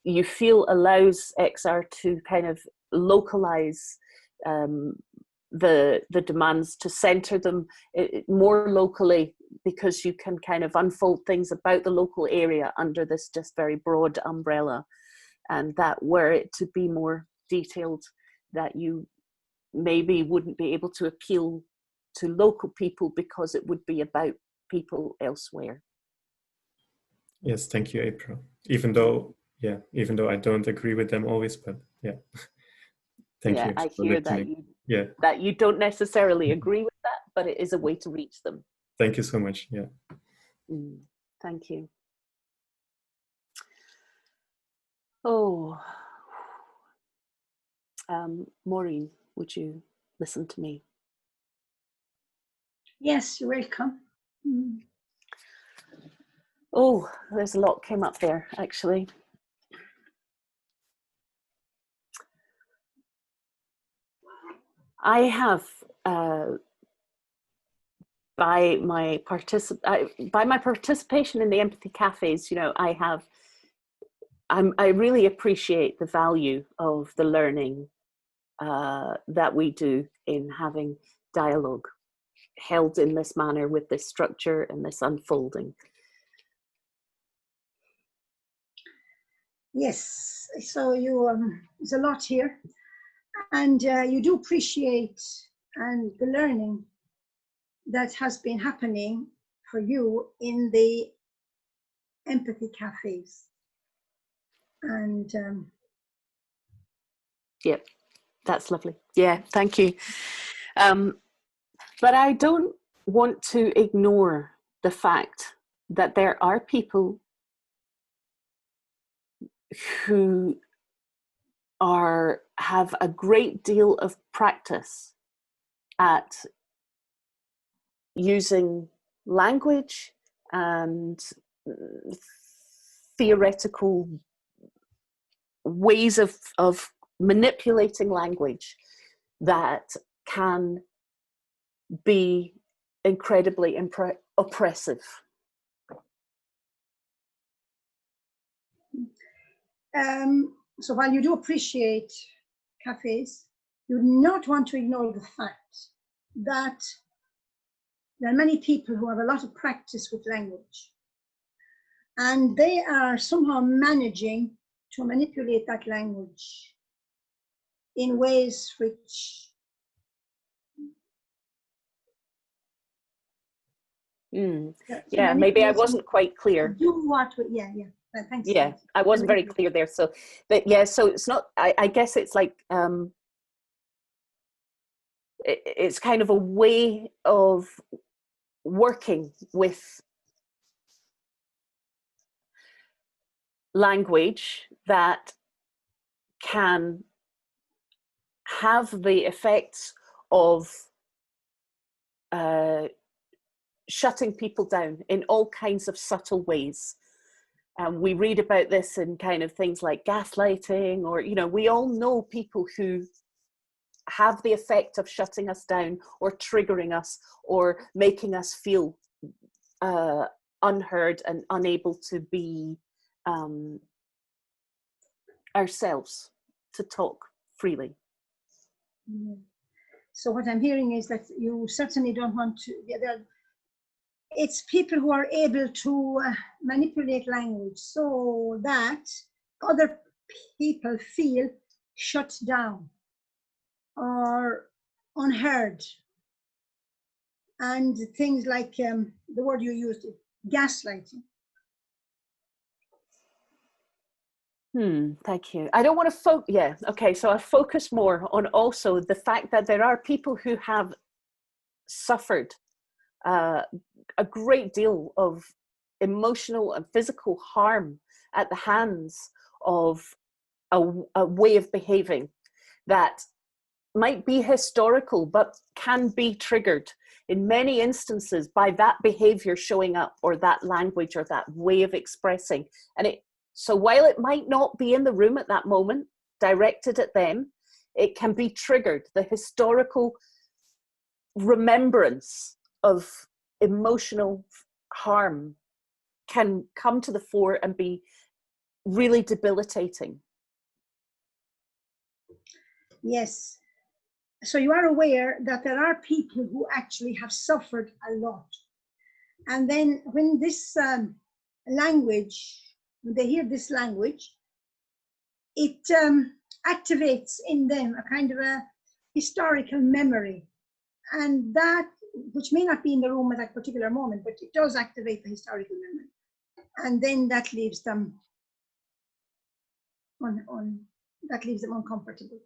you feel allows XR to kind of localize the demands, to center them more locally, because you can kind of unfold things about the local area under this just very broad umbrella, and that were it to be more detailed, that you maybe wouldn't be able to appeal to local people because it would be about people elsewhere. Yes, thank you, April. Even though I don't agree with them always, but yeah. Thank you. I hear that you don't necessarily agree with that, but it is a way to reach them. Thank you so much. Yeah. Thank you. Oh, Maureen, would you listen to me? Yes, you're welcome. Oh, there's a lot came up there, actually. I have, by my participation in the empathy cafes, you know, I really appreciate the value of the learning that we do in having dialogue held in this manner, with this structure and this unfolding. Yes, so there's a lot here, and you do appreciate the learning that has been happening for you in the empathy cafes. And yeah, that's lovely. Yeah, thank you. But I don't want to ignore the fact that there are people who have a great deal of practice at using language and theoretical ways of manipulating language that can be incredibly oppressive. So while you do appreciate cafes, you do not want to ignore the fact that there are many people who have a lot of practice with language, and they are somehow managing to manipulate that language in ways which Yeah, maybe I wasn't quite clear. Do what? Yeah. Thanks. Yeah, I wasn't very clear there. So, but yeah, so it's not. I guess it's like it's kind of a way of working with language that can have the effects of shutting people down in all kinds of subtle ways. We read about this in kind of things like gaslighting, or, you know, we all know people who have the effect of shutting us down or triggering us or making us feel unheard and unable to be ourselves, to talk freely. So what I'm hearing is that you certainly don't want to, it's people who are able to manipulate language so that other people feel shut down or unheard. And things like the word you used, gaslighting. Thank you. I don't want to yeah, okay, so I focus more on also the fact that there are people who have suffered a great deal of emotional and physical harm at the hands of a way of behaving that might be historical, but can be triggered in many instances by that behavior showing up, or that language, or that way of expressing. And so while it might not be in the room at that moment, directed at them, it can be triggered. The historical remembrance of emotional harm can come to the fore and be really debilitating. Yes. So you are aware that there are people who actually have suffered a lot. And then when this language, when they hear this language, it activates in them a kind of a historical memory. And that, which may not be in the room at that particular moment, but it does activate the historical memory. And then that leaves them uncomfortable.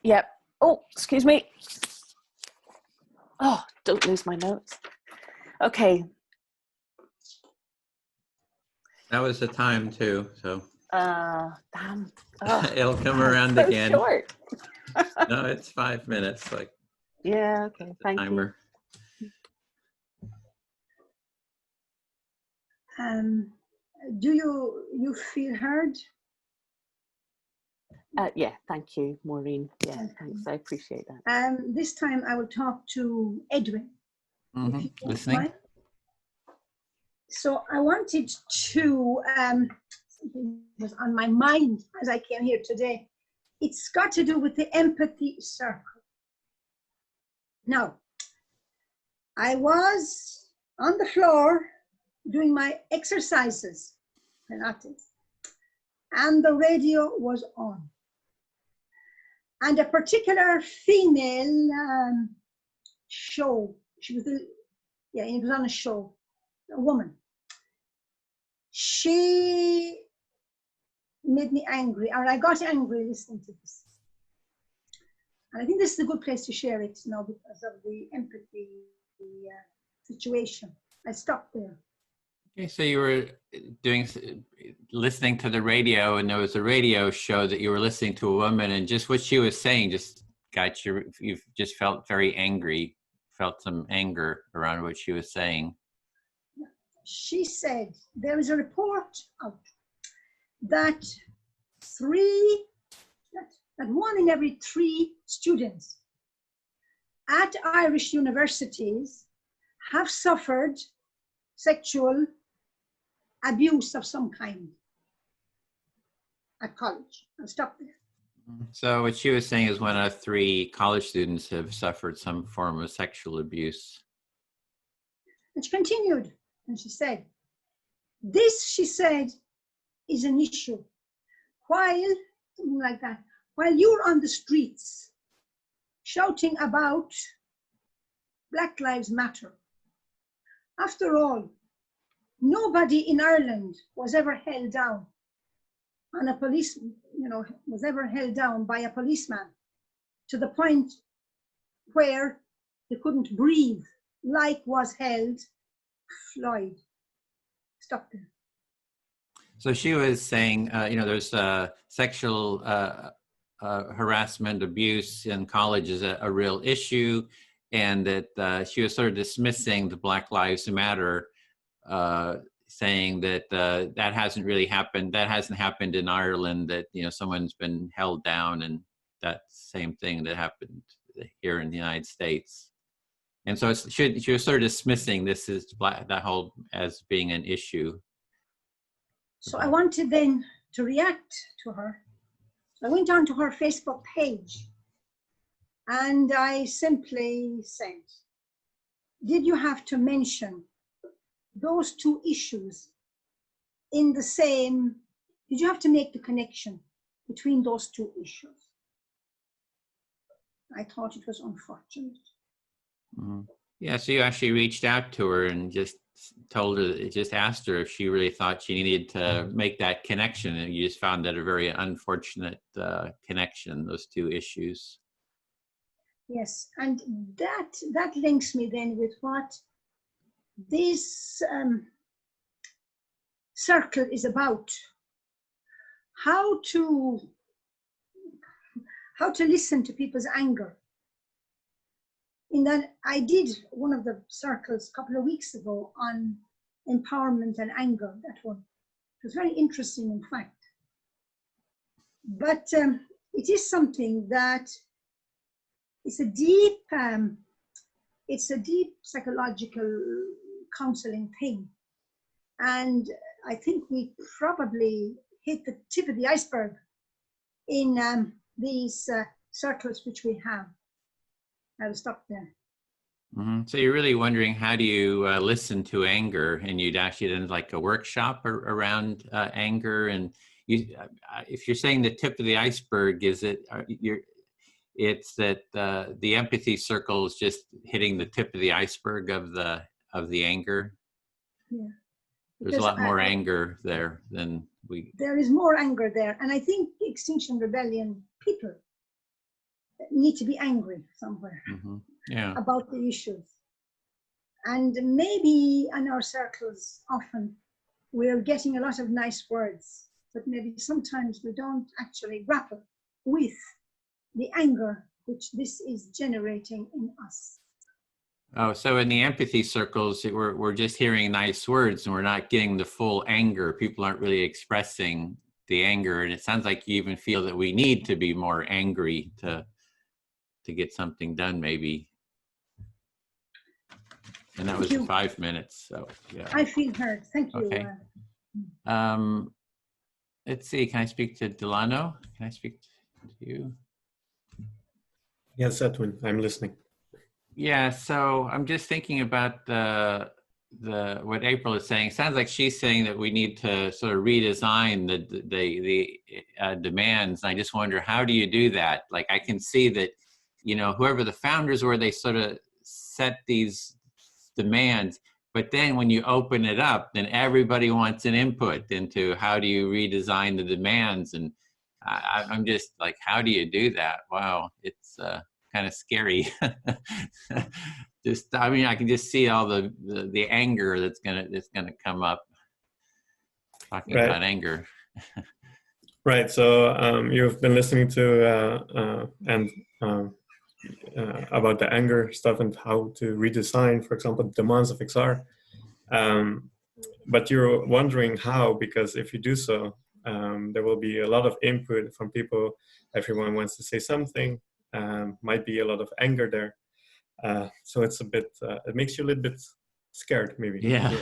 Yep. Oh, excuse me. Oh, don't lose my notes. Okay. That was the time too, so. Damn. Oh, It'll come around so again. Short. No, it's 5 minutes, like. Yeah, okay, thank timer. You. Do you feel heard? Yeah, thank you, Maureen. Yeah, thanks, I appreciate that. This time I will talk to Edwin. Mm-hmm. Listening. Mind. So I wanted to, something was on my mind as I came here today. It's got to do with the empathy circle. Now, I was on the floor doing my exercises, Pilates, and the radio was on. And a particular female show, it was on a show, a woman. She made me angry, or I got angry listening to this. And I think this is a good place to share it now because of the empathy situation. I stopped there. Okay, so you were listening to the radio, and there was a radio show that you were listening to a woman, and just what she was saying just got you just felt very angry, felt some anger around what she was saying. She said there is a report out that 1 in every 3 students at Irish universities have suffered sexual abuse of some kind at college. I'll stop there. So what she was saying is 1 out of 3 college students have suffered some form of sexual abuse. And she continued, and she said, this, she said, is an issue. While, something like that, while you're on the streets shouting about Black Lives Matter, after all, nobody in Ireland was ever held down on a police, was ever held down by a policeman to the point where they couldn't breathe, like was held Floyd. Stop there. So she was saying, there's sexual harassment, abuse in college is a real issue, and that she was sort of dismissing the Black Lives Matter, saying that that hasn't really happened. That hasn't happened in Ireland. That someone's been held down, and that same thing that happened here in the United States. And so she was sort of dismissing this as that whole as being an issue. So I wanted then to react to her. I went on to her Facebook page and I simply said, did you have to mention those 2 issues in the same, did you have to make the connection between those 2 issues? I thought it was unfortunate. Mm-hmm. Yeah, so you actually reached out to her and just asked her if she really thought she needed to make that connection, and you just found that a very unfortunate connection, those 2 issues. Yes, and that links me then with what this circle is about. how to listen to people's anger. In that, I did one of the circles a couple of weeks ago on empowerment and anger. That one, it was very interesting, in fact. But it is something that it's a deep psychological counseling thing, and I think we probably hit the tip of the iceberg in these circles which we have. I'll stop there. Mm-hmm. So you're really wondering, how do you listen to anger? And you'd actually done like a workshop around anger. And you, if you're saying the tip of the iceberg, is it it's that the empathy circle is just hitting the tip of the iceberg of the anger? Yeah. There's a lot more anger there than we. There is more anger there, and I think Extinction Rebellion people need to be angry somewhere about the issues. And maybe in our circles, often we're getting a lot of nice words, but maybe sometimes we don't actually grapple with the anger which this is generating in us. Oh, so in the empathy circles, we're just hearing nice words and we're not getting the full anger. People aren't really expressing the anger. And it sounds like you even feel that we need to be more angry to get something done, maybe. And that was 5 minutes, so yeah. I feel heard, thank you. Okay. Let's see, can I speak to Delano? Can I speak to you? Yes, Edwin, I'm listening. Yeah, so I'm just thinking about what April is saying. It sounds like she's saying that we need to sort of redesign the demands. And I just wonder, how do you do that? Like, I can see that, you know, whoever the founders were, they sort of set these demands, but then when you open it up, then everybody wants an input into how do you redesign the demands. And I'm just like, how do you do that? Wow, it's kind of scary. I mean, I can just see all the anger that's gonna come up talking about anger. Right. So you've been listening to about the anger stuff and how to redesign, for example, the demands of XR. But you're wondering how, because if you do so, there will be a lot of input from people. Everyone wants to say something. Might be a lot of anger there. So it's a bit, it makes you a little bit scared, maybe. Yeah.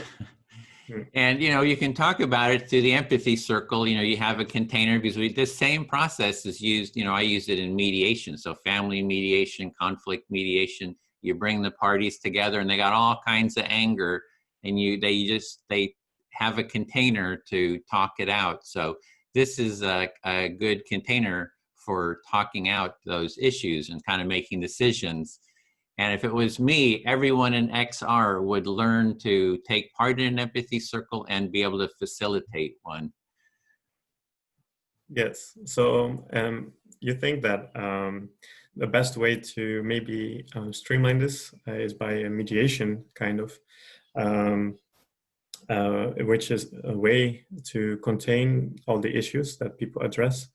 And, you know, you can talk about it through the empathy circle. You know, you have a container, because this same process is used, you know, I use it in mediation. So family mediation, conflict mediation, you bring the parties together and they got all kinds of anger, and they have a container to talk it out. So this is a good container for talking out those issues and kind of making decisions. And if it was me, everyone in XR would learn to take part in an empathy circle and be able to facilitate one. Yes. So you think that the best way to maybe streamline this is by a mediation, kind of, which is a way to contain all the issues that people address,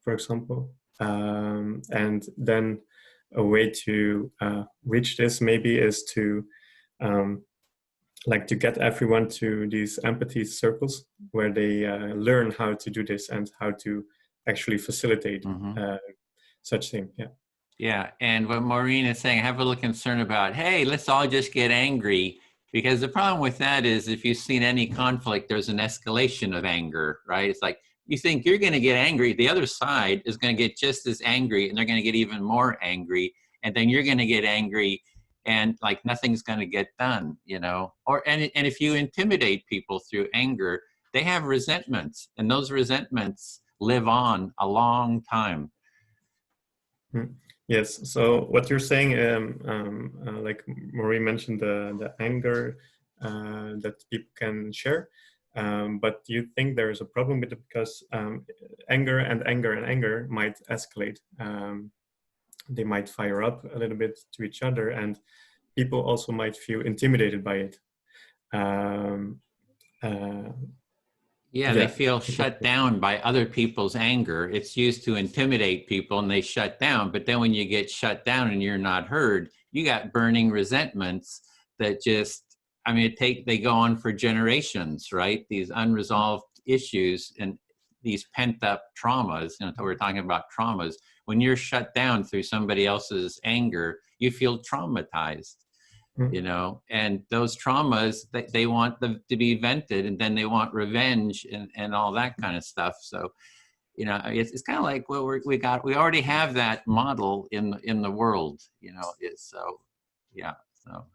for example, and then a way to reach this maybe is to like to get everyone to these empathy circles where they learn how to do this and how to actually facilitate such thing. Yeah. Yeah, and what Maureen is saying, I have a little concern about, hey, let's all just get angry, because the problem with that is if you've seen any conflict, there's an escalation of anger, right? It's like, you think you're going to get angry, the other side is going to get just as angry, and they're going to get even more angry, and then you're going to get angry, and like nothing's going to get done, you know? And if you intimidate people through anger, they have resentments, and those resentments live on a long time. Yes. So what you're saying, like Maureen mentioned, the anger that people can share. But do you think there is a problem with it because anger might escalate? They might fire up a little bit to each other, and people also might feel intimidated by it. Yeah, they feel shut down by other people's anger. It's used to intimidate people and they shut down. But then when you get shut down and you're not heard, you got burning resentments that just, I mean, they go on for generations, right? These unresolved issues and these pent up traumas, you know, we're talking about traumas. When you're shut down through somebody else's anger, you feel traumatized. You know, and those traumas, they want them to be vented, and then they want revenge and all that kind of stuff. So, you know, it's kind of like, well, we already have that model in the world, you know. It's so, yeah. So.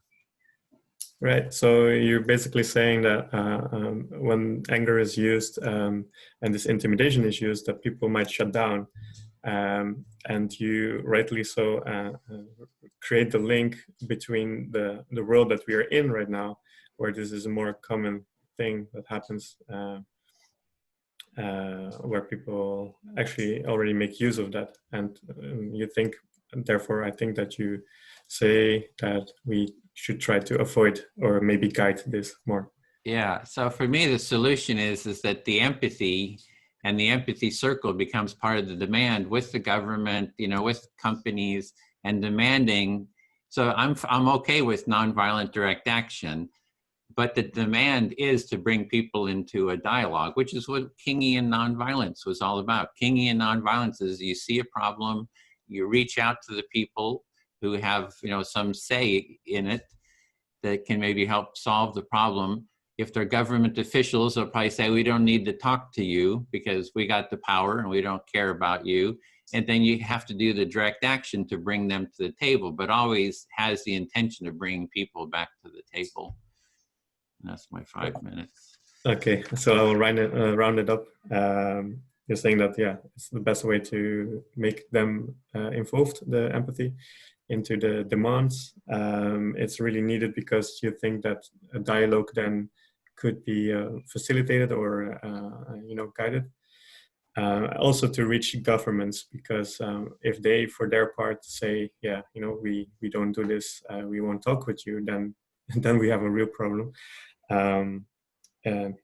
Right. So you're basically saying that when anger is used and this intimidation is used, that people might shut down. And you rightly so create the link between the world that we are in right now, where this is a more common thing that happens, where people actually already make use of that. And you think, therefore, I think that you say that we should try to avoid or maybe guide this more. Yeah. So for me, the solution is that the empathy and the empathy circle becomes part of the demand with the government, you know, with companies, and demanding. So I'm okay with nonviolent direct action, but the demand is to bring people into a dialogue, which is what Kingian nonviolence was all about. Kingian nonviolence is you see a problem, you reach out to the people who have, you know, some say in it that can maybe help solve the problem. If they're government officials, they'll probably say, we don't need to talk to you because we got the power and we don't care about you. And then you have to do the direct action to bring them to the table, but always has the intention of bringing people back to the table. And that's my 5 minutes. Okay, so I'll round it up. You're saying that, yeah, it's the best way to make them involved, the empathy, into the demands. It's really needed because you think that a dialogue then could be facilitated or you know, guided. Also to reach governments, because if they, for their part, say, yeah, you know, we don't do this, we won't talk with you, then we have a real problem. And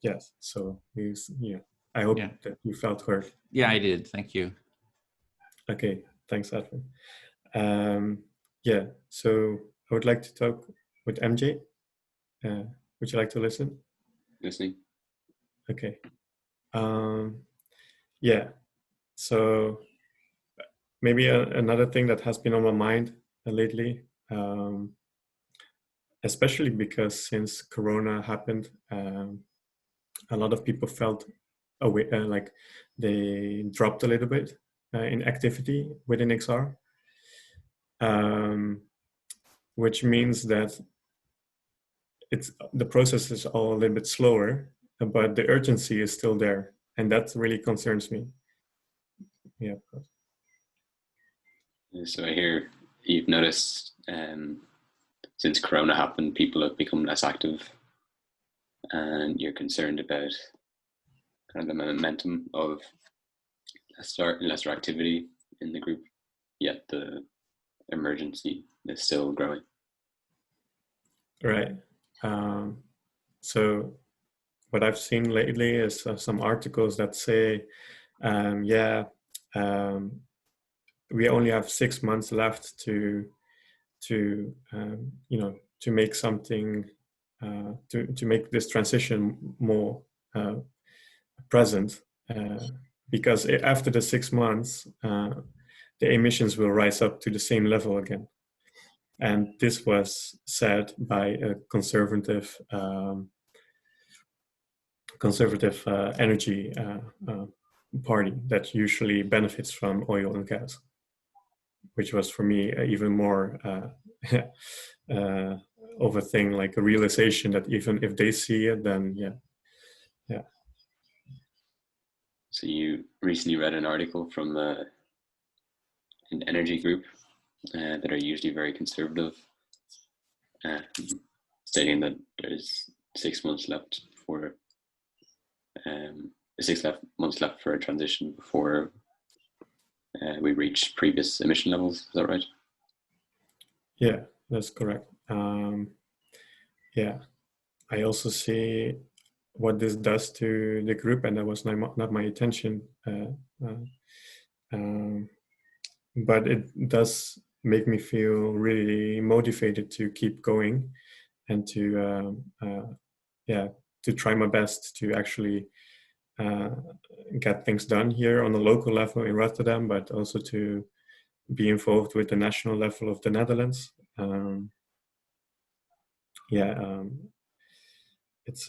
yes, so yeah, I hope that you felt heard. Yeah, I did. Thank you. Okay, thanks, Edwin. Yeah, so I would like to talk with MJ. Would you like to listen? Listening. Okay. Yeah, so maybe another thing that has been on my mind lately, especially because since Corona happened, a lot of people felt away, like they dropped a little bit in activity within XR, which means that the process is all a little bit slower, but the urgency is still there, and that really concerns me. Yeah. So I hear you've noticed since Corona happened, people have become less active, and you're concerned about kind of the momentum of lesser activity in the group, yet the emergency is still growing. Right. So what I've seen lately is some articles that say, we only have 6 months left to you know, to make something, to make this transition more present, because after the 6 months, the emissions will rise up to the same level again. And this was said by a conservative energy party that usually benefits from oil and gas, which was for me even more of a thing, like a realization that even if they see it, then yeah. So you recently read an article from an energy group that are usually very conservative, stating that there's 6 months left for 6 months left for a transition before we reach previous emission levels. Is that right? Yeah, that's correct. Yeah, I also see what this does to the group, and that was not my intention. But it does make me feel really motivated to keep going and to to try my best to actually get things done here on a local level in Rotterdam, but also to be involved with the national level of the Netherlands. It's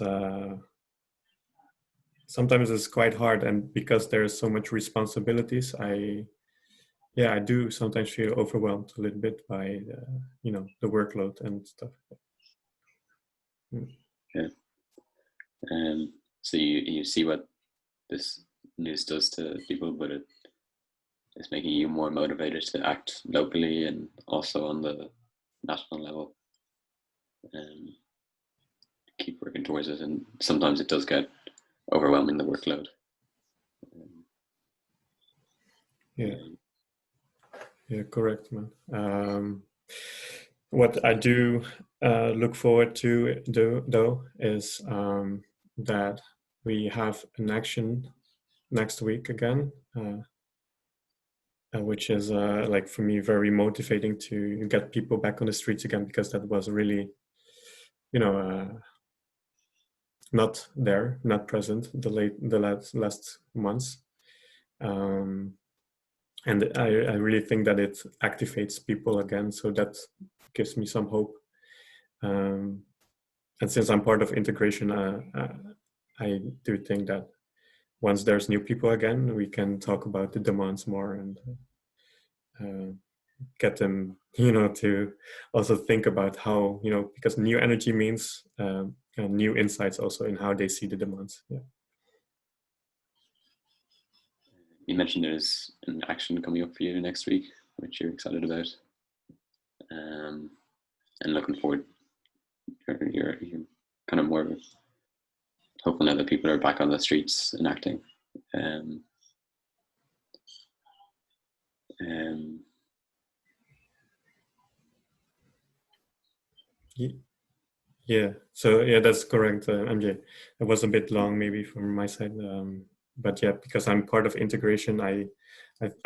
sometimes it's quite hard, and because there's so much responsibilities, I do sometimes feel overwhelmed a little bit by the workload and stuff. Yeah. So you see what this news does to people, but it's making you more motivated to act locally and also on the national level, and keep working towards it. And sometimes it does get overwhelming, the workload. Yeah, correct, man. What I do look forward to, though, is that we have an action next week again, which is like for me very motivating to get people back on the streets again, because that was really, not present the last months. And I really think that it activates people again, so that gives me some hope. And since I'm part of integration, I do think that once there's new people again, we can talk about the demands more and get them, to also think about how, because new energy means new insights also in how they see the demands. Yeah. You mentioned there's an action coming up for you next week, which you're excited about, and looking forward. You're kind of more hopeful now that people are back on the streets and acting. Yeah. So yeah, that's correct, MJ. It was a bit long, maybe from my side, but yeah, because I'm part of integration, I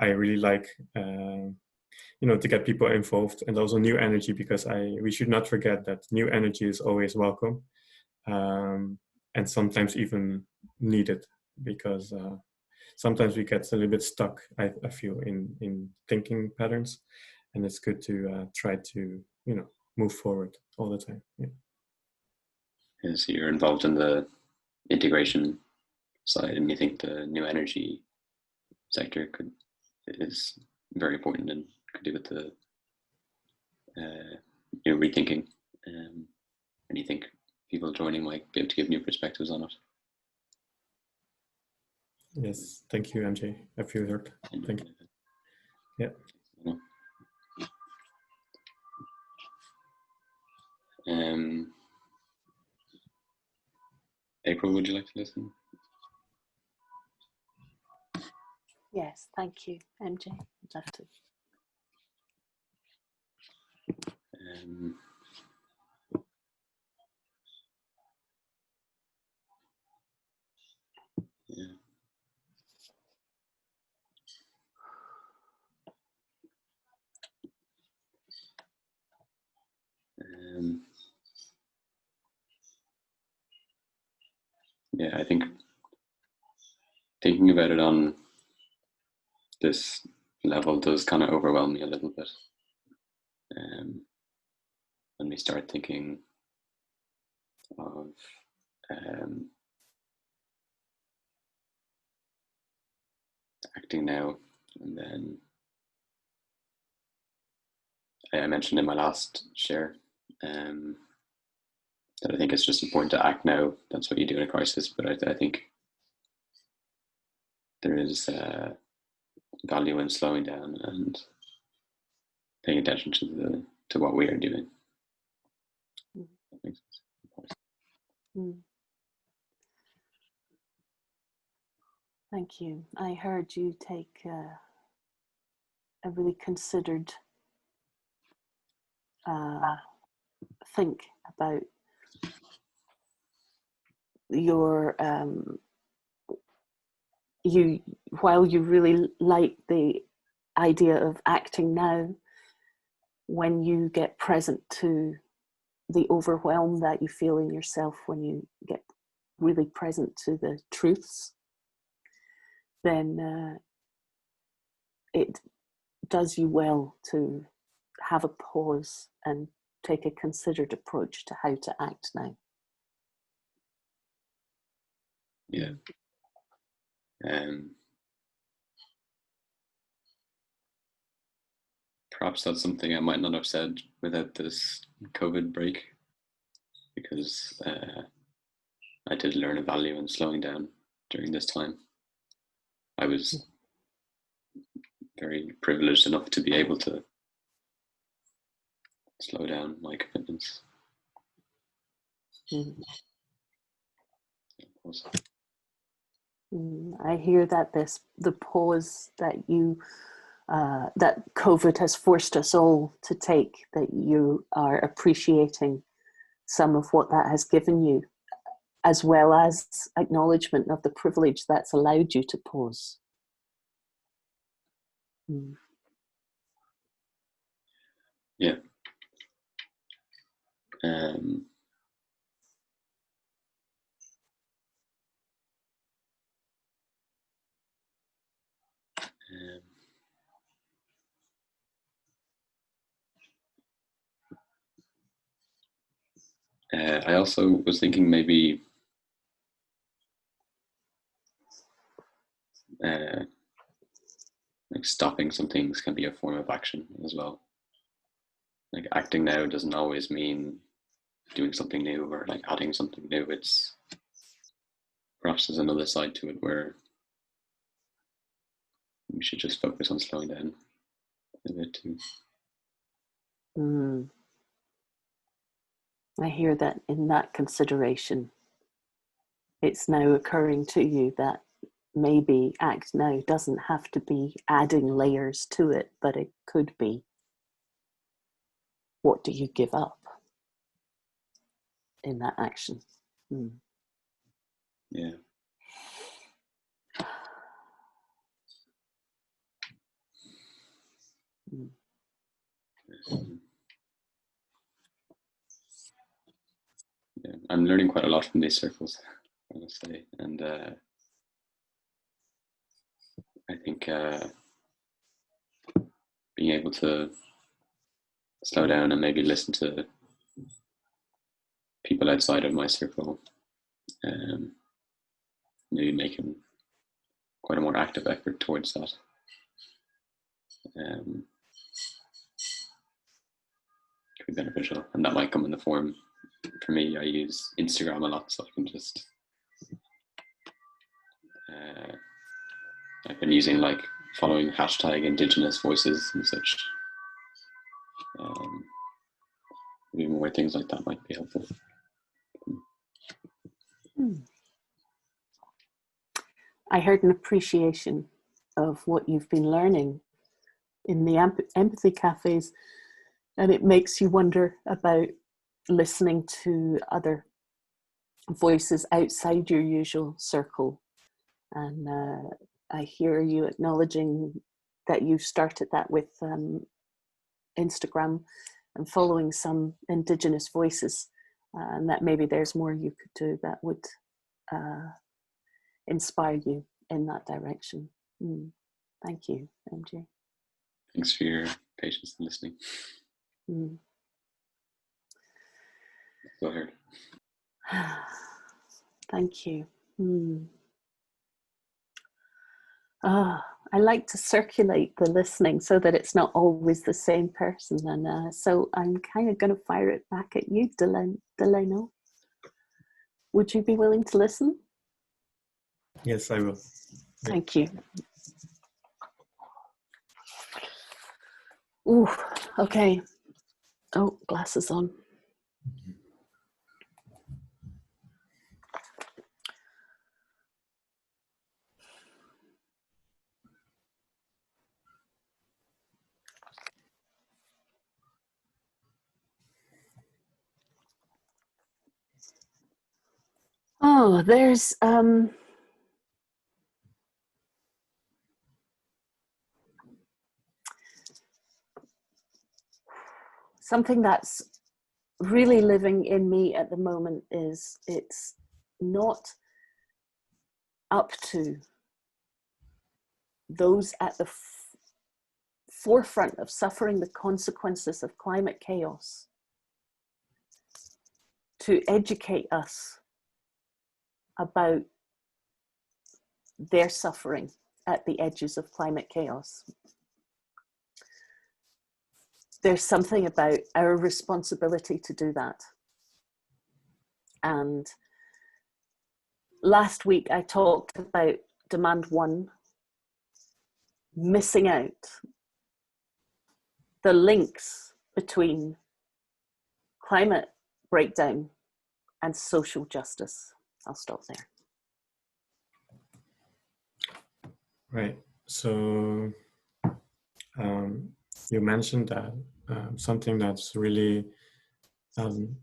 really like to get people involved, and also new energy, because we should not forget that new energy is always welcome, and sometimes even needed, because sometimes we get a little bit stuck, I feel, in thinking patterns, and it's good to try to move forward all the time. Yeah. And so you're involved in the integration side, and you think the new energy sector is very important and could do with the rethinking, and you think people joining might be able to give new perspectives on it. Yes, thank you, MJ. I feel heard. Thank you. Yeah. April, would you like to listen? Yes, thank you, MJ. I'd love to. Yeah, I think thinking about it on this level does kind of overwhelm me a little bit. When we start thinking of acting now, and then I mentioned in my last share that I think it's just important to act now. That's what you do in a crisis. But I think there is value in slowing down and paying attention to what we are doing. That makes sense. Thank you. I heard you take a really considered think about your while you really like the idea of acting now, when you get present to the overwhelm that you feel in yourself, when you get really present to the truths, then it does you well to have a pause and take a considered approach to how to act now. Yeah. Perhaps that's something I might not have said without this COVID break, because I did learn a value in slowing down during this time. I was very privileged enough to be able to slow down my commitments. I hear that the pause that that COVID has forced us all to take, that you are appreciating some of what that has given you, as well as acknowledgement of the privilege that's allowed you to pause. Yeah. I also was thinking maybe like stopping some things can be a form of action as well. Like acting now doesn't always mean doing something new or like adding something new. It's perhaps there's another side to it where we should just focus on slowing down a bit too. I hear that in that consideration, it's now occurring to you that maybe act now doesn't have to be adding layers to it, but it could be, what do you give up in that action? Yeah. Yeah, I'm learning quite a lot from these circles, I must say, and I think being able to slow down and maybe listen to people outside of my circle, maybe making quite a more active effort towards that. Could be beneficial, and that might come in the form. For me, I use Instagram a lot, so I can just. I've been using like following hashtag Indigenous voices and such. Maybe more things like that might be helpful. I heard an appreciation of what you've been learning in the empathy cafes, and it makes you wonder about listening to other voices outside your usual circle. And I hear you acknowledging that you started that with Instagram and following some Indigenous voices, and that maybe there's more you could do that would inspire you in that direction. Thank you, MJ. Thanks for your patience and listening. Go ahead. Thank you. I like to circulate the listening so that it's not always the same person. And so I'm kind of going to fire it back at you, Delano. Would you be willing to listen? Yes, I will. Thank you. Ooh, okay. Oh, glasses on. Oh, Oh, there's something that's really living in me at the moment. Is it's not up to those at the forefront of suffering the consequences of climate chaos to educate us about their suffering at the edges of climate chaos. There's something about our responsibility to do that. And last week I talked about demand 1, missing out the links between climate breakdown and social justice. I'll stop there. Right. So you mentioned that something that's really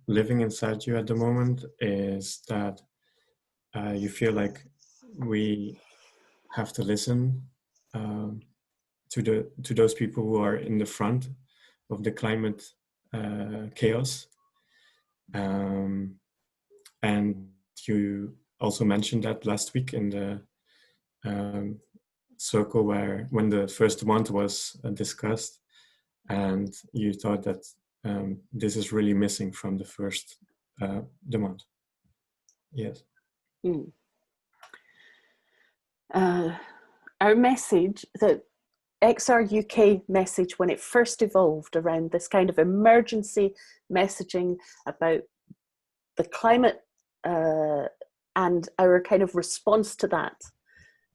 living inside you at the moment is that you feel like we have to listen to those people who are in the front of the climate chaos. And you also mentioned that last week in the circle when the first month was discussed, and you thought that this is really missing from the first demand. Yes. Our message, the XR UK message, when it first evolved around this kind of emergency messaging about the climate and our kind of response to that,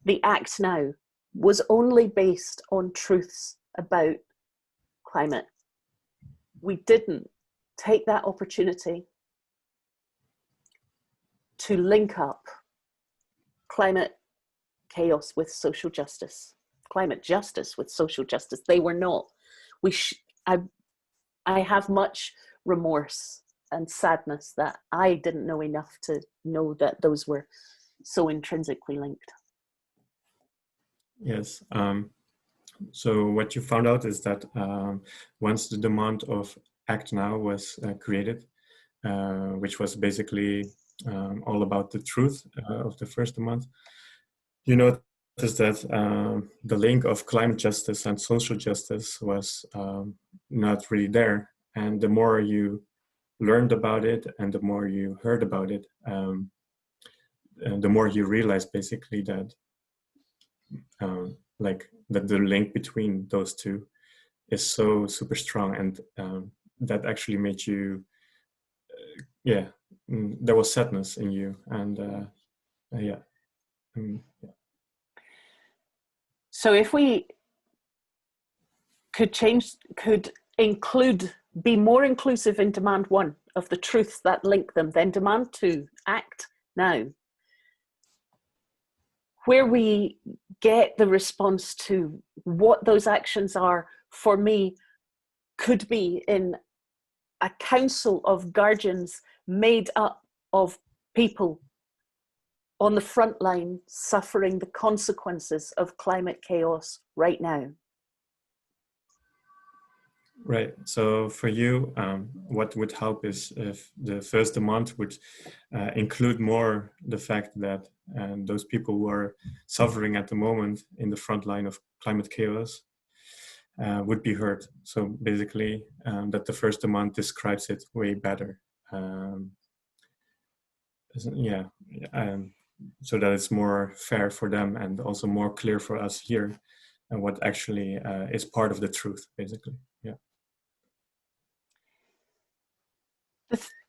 the Act Now, was only based on truths about climate. We didn't take that opportunity to link up climate chaos with social justice, climate justice with social justice. They were not. I have much remorse and sadness that I didn't know enough to know that those were so intrinsically linked. Yes. So what you found out is that once the demand of Act Now was created, which was basically all about the truth of the first demand, you noticed that the link of climate justice and social justice was not really there. And the more you learned about it and the more you heard about it, the more you realized basically that that the link between those two is so super strong, and that actually made you, there was sadness in you, and yeah. So if we could be more inclusive in demand 1 of the truths that link them, then demand 2, Act Now, where we get the response to what those actions are, for me, could be in a council of guardians made up of people on the front line suffering the consequences of climate chaos right now. Right. So for you, what would help is if the first demand would include more the fact that those people who are suffering at the moment in the front line of climate chaos would be heard. So basically, that the first demand describes it way better. So that it's more fair for them and also more clear for us here, and what actually is part of the truth, basically. Yeah.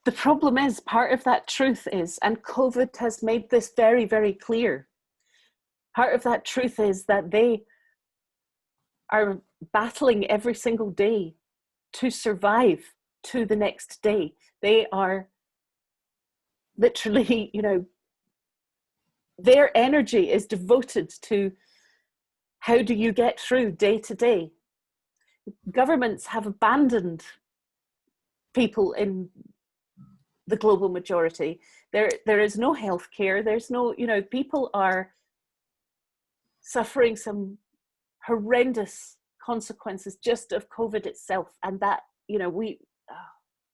The problem is, part of that truth is, and COVID has made this very, very clear, part of that truth is that they are battling every single day to survive to the next day. They are literally, their energy is devoted to how do you get through day to day. Governments have abandoned people in the global majority. There is no healthcare. There's no, people are suffering some horrendous consequences just of COVID itself. And that,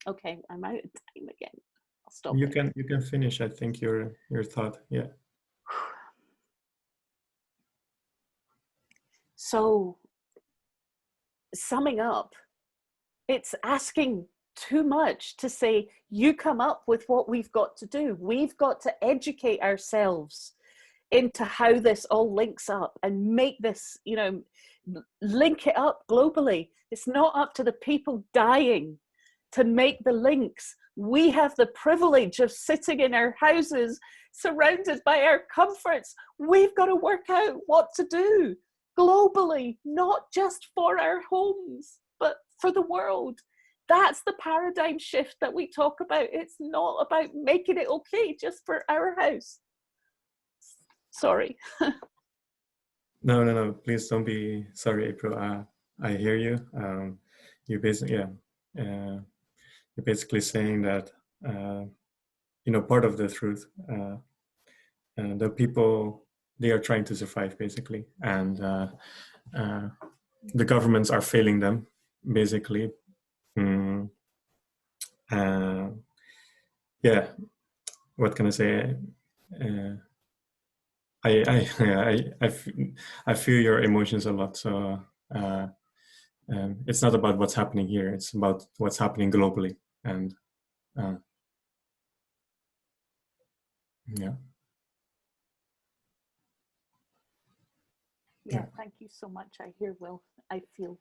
okay, I'm out of time again. I'll stop. You can finish, I think, your thought. Yeah. So, summing up, it's asking too much to say, you come up with what we've got to do. We've got to educate ourselves into how this all links up and make this, link it up globally. It's not up to the people dying to make the links. We have the privilege of sitting in our houses, surrounded by our comforts. We've got to work out what to do globally, not just for our homes, but for the world. That's the paradigm shift that we talk about. It's not about making it okay just for our house. Sorry. No. Please don't be sorry, April. I hear you. You're basically, you're basically saying that, part of the truth. The people, they are trying to survive, basically, and the governments are failing them, basically. What can I say? I feel your emotions a lot. So it's not about what's happening here; it's about what's happening globally. And Yeah, thank you so much. I hear Will. I feel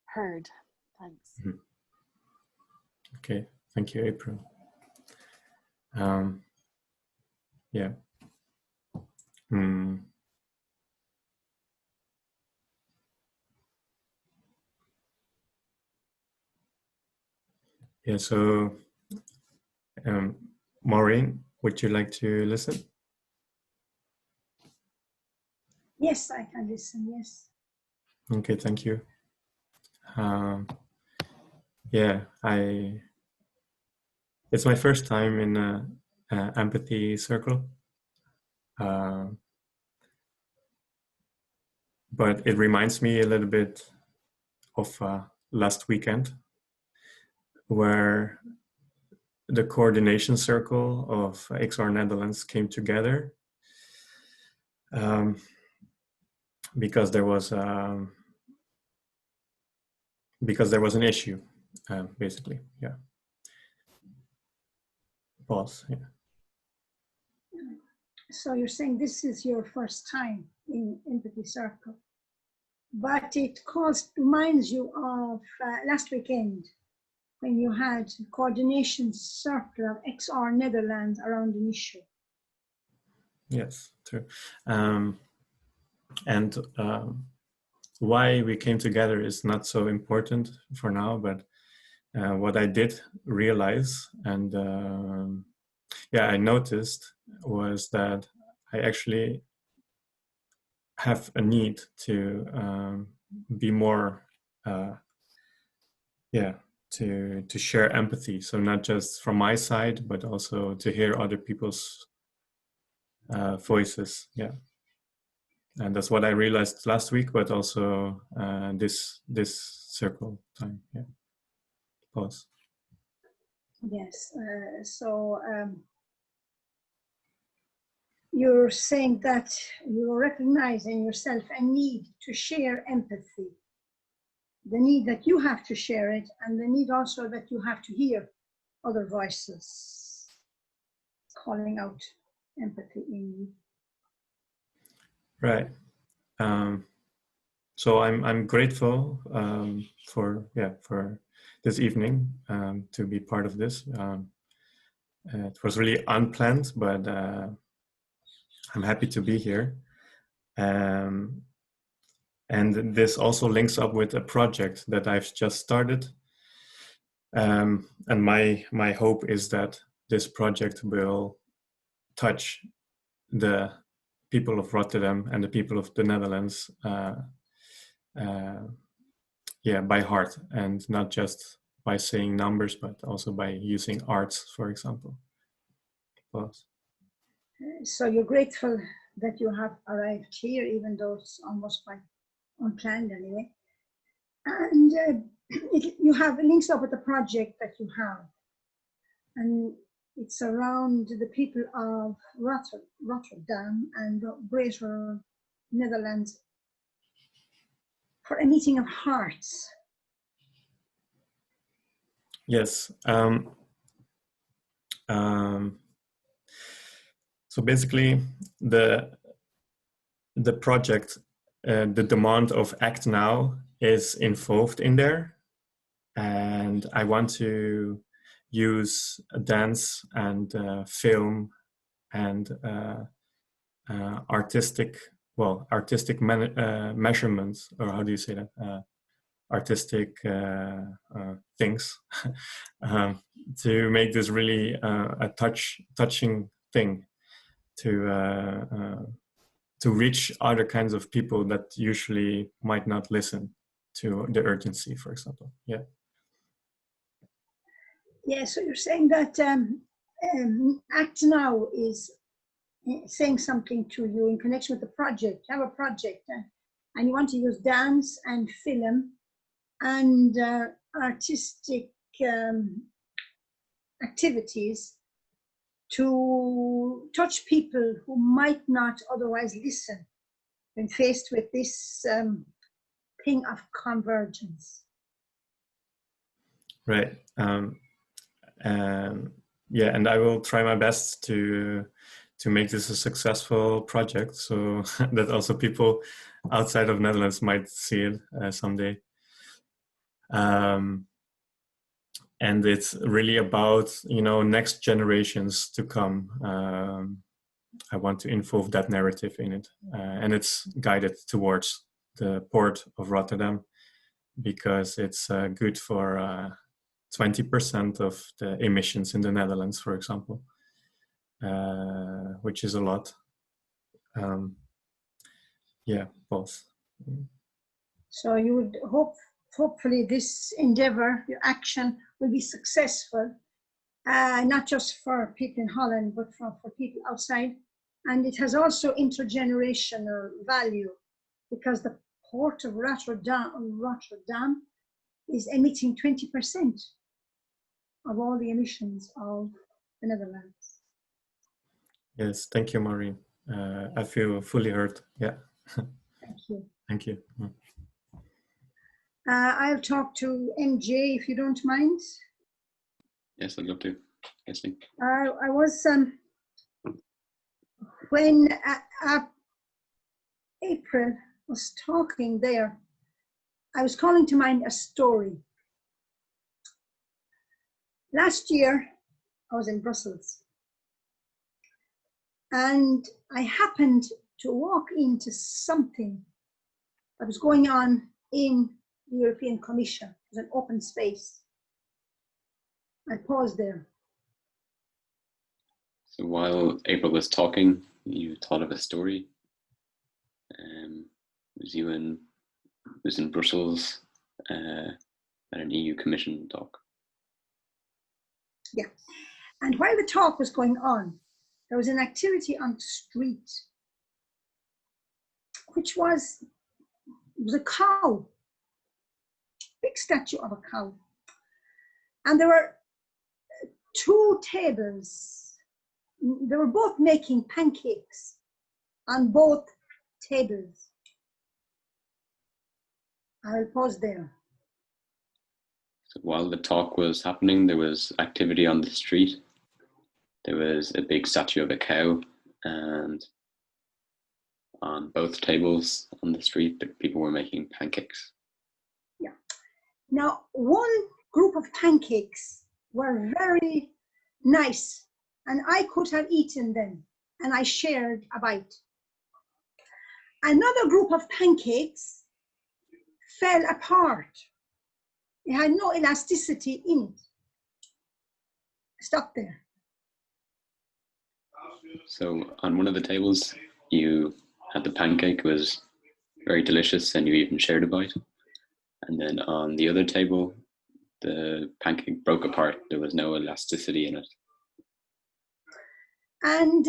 heard. Thanks. Mm-hmm. Okay, thank you, April. Yeah. Yeah, so Maureen, would you like to listen? Yes, I can listen, yes. Okay, thank you. It's my first time in an empathy circle. But it reminds me a little bit of last weekend, where the coordination circle of XR Netherlands came together because there was an issue, basically. Yeah. Pause. Yeah. So you're saying this is your first time in Empathy Circle, but it reminds you of last weekend when you had coordination circle of XR Netherlands around an issue. Yes, true. And why we came together is not so important for now, but what I did realize and I noticed was that I actually have a need to be more, to share empathy. So not just from my side, but also to hear other people's voices. Yeah, and that's what I realized last week, but also this circle time. Yeah. Pause. Yes. You're saying that you're recognizing yourself a need to share empathy, the need that you have to share it, and the need also that you have to hear other voices calling out empathy in you. Right. So I'm grateful for this evening to be part of this. It was really unplanned, but I'm happy to be here. And this also links up with a project that I've just started. And my hope is that this project will touch the people of Rotterdam and the people of the Netherlands by heart, and not just by saying numbers, but also by using arts, for example. Applause. So you're grateful that you have arrived here, even though it's almost quite unplanned anyway. And you have links up with the project that you have. And it's around the people of Rotterdam and the Greater Netherlands for a meeting of hearts. Yes. So basically, the project, the demand of Act Now is involved in there, and I want to use dance and film and artistic measurements, or how do you say that? Artistic things to make this really a touching thing to reach other kinds of people that usually might not listen to the urgency, for example. Yeah. Yeah, so you're saying that Act Now is saying something to you in connection with the project. You have a project and you want to use dance and film and artistic activities to touch people who might not otherwise listen when faced with this thing of convergence. Right. Yeah, and I will try my best to make this a successful project, so that also people outside of Netherlands might see it someday. And it's really about, next generations to come. I want to involve that narrative in it, and it's guided towards the port of Rotterdam because it's good for 20% of the emissions in the Netherlands, for example, which is a lot. Yeah, both. So you would hopefully this endeavor, your action, will be successful, not just for people in Holland, but for people outside. And it has also intergenerational value because the port of Rotterdam is emitting 20% of all the emissions of the Netherlands. Yes, thank you, Maureen. I feel fully heard. Yeah. Thank you. Thank you. I'll talk to MJ if you don't mind. Yes, I'd love to. Yes, I was, when April was talking there, I was calling to mind a story. Last year, I was in Brussels and I happened to walk into something that was going on in the European Commission. It was an open space. I paused there. So while April was talking, you thought of a story. It was in Brussels at an EU Commission talk. Yeah. And while the talk was going on, there was an activity on the street, which was a cow, big statue of a cow. And there were two tables. They were both making pancakes on both tables. I'll pause there. So while the talk was happening, there was activity on the street. There was a big statue of a cow, and on both tables on the street, the people were making pancakes. Yeah. Now, one group of pancakes were very nice, and I could have eaten them, and I shared a bite. Another group of pancakes fell apart. It had no elasticity in it. Stop there. So on one of the tables, you had the pancake, it was very delicious, and you even shared a bite. And then on the other table, the pancake broke apart. There was no elasticity in it. And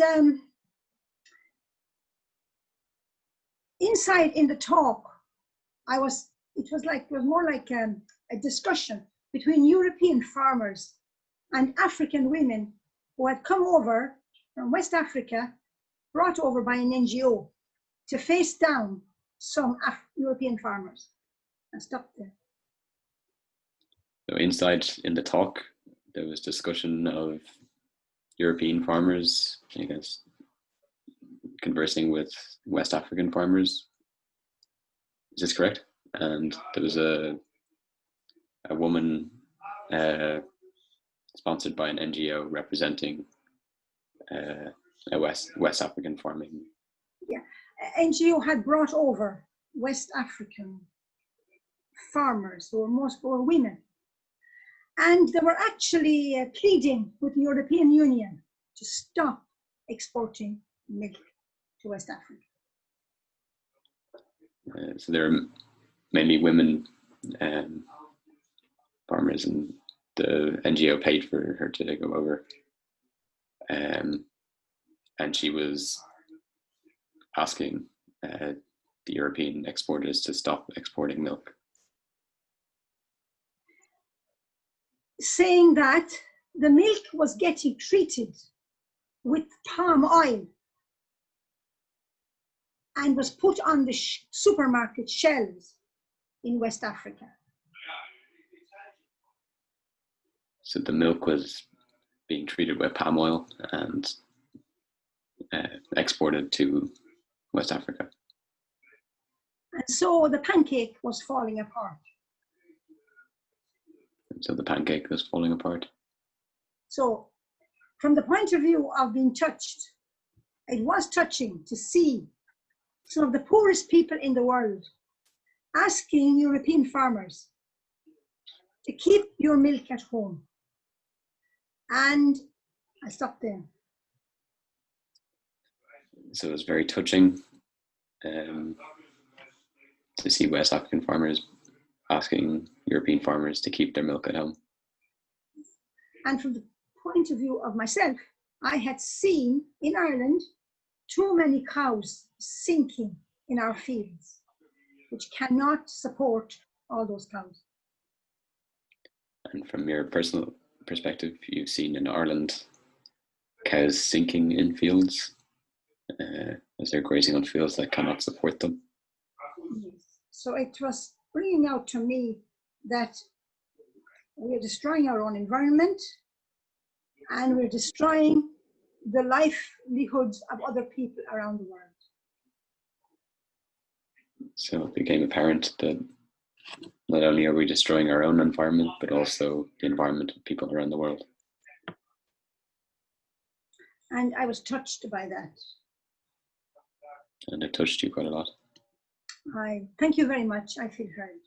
inside in the talk, it was more like a discussion between European farmers and African women who had come over from West Africa, brought over by an NGO to face down some European farmers. I stopped there. So inside in the talk, there was discussion of European farmers, I guess, conversing with West African farmers. Is this correct? And there was a woman sponsored by an NGO representing a West African farming. Yeah, NGO had brought over West African farmers who were women. And they were actually pleading with the European Union to stop exporting milk to West Africa. So there are mainly women farmers, and the NGO paid for her to go over. And she was asking the European exporters to stop exporting milk. Saying that the milk was getting treated with palm oil and was put on the supermarket shelves in West Africa. So the milk was being treated with palm oil and exported to West Africa. And so the pancake was falling apart. So the pancake was falling apart. So from the point of view of being touched, it was touching to see some of the poorest people in the world asking European farmers to keep your milk at home. And I stopped there. So it was very touching to see West African farmers asking European farmers to keep their milk at home. And from the point of view of myself, I had seen in Ireland too many cows sinking in our fields, which cannot support all those cows. And from your personal perspective, you've seen in Ireland cows sinking in fields as they're grazing on fields that cannot support them. Yes. So it was bringing out to me that we are destroying our own environment and we're destroying the livelihoods of other people around the world. So it became apparent that not only are we destroying our own environment, but also the environment of people around the world. And I was touched by that. And it touched you quite a lot. Thank you very much. I feel heard.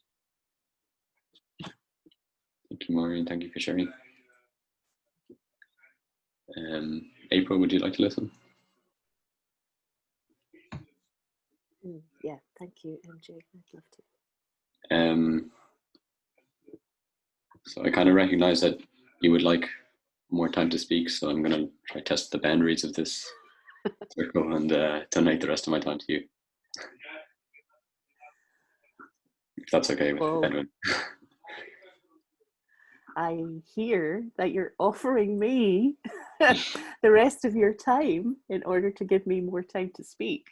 Thank you, Maureen. Thank you for sharing. April, would you like to listen? Yeah, thank you, MJ. I'd love to. So I kind of recognize that you would like more time to speak, so I'm going to try to test the boundaries of this circle and donate the rest of my time to you. If that's okay with Edwin. I hear that you're offering me the rest of your time in order to give me more time to speak,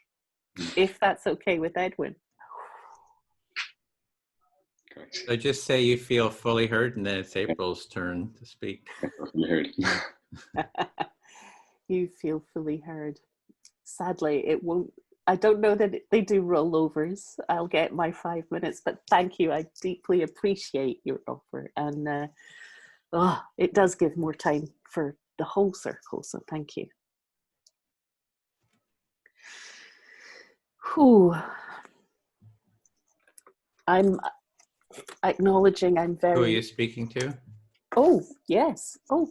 if that's okay with Edwin. Correct. So just say you feel fully heard, and then it's April's turn to speak. Fully heard. You feel fully heard. Sadly, it won't. I don't know that they do rollovers. I'll get my 5 minutes, but thank you. I deeply appreciate your offer. And it does give more time for the whole circle, so thank you. Whew. I'm acknowledging I'm very... Who are you speaking to? Oh, yes. Oh.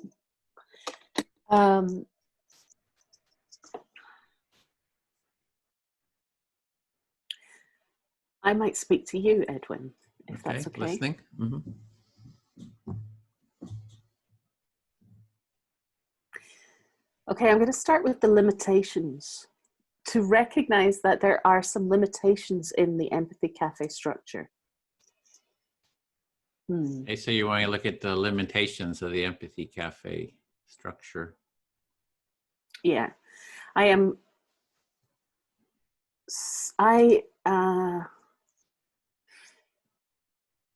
I might speak to you, Edwin, if that's okay. Listening. Mm-hmm. Okay, I'm going to start with the limitations. To recognize that there are some limitations in the Empathy Cafe structure. Okay, so you want to look at the limitations of the Empathy Cafe structure. Yeah,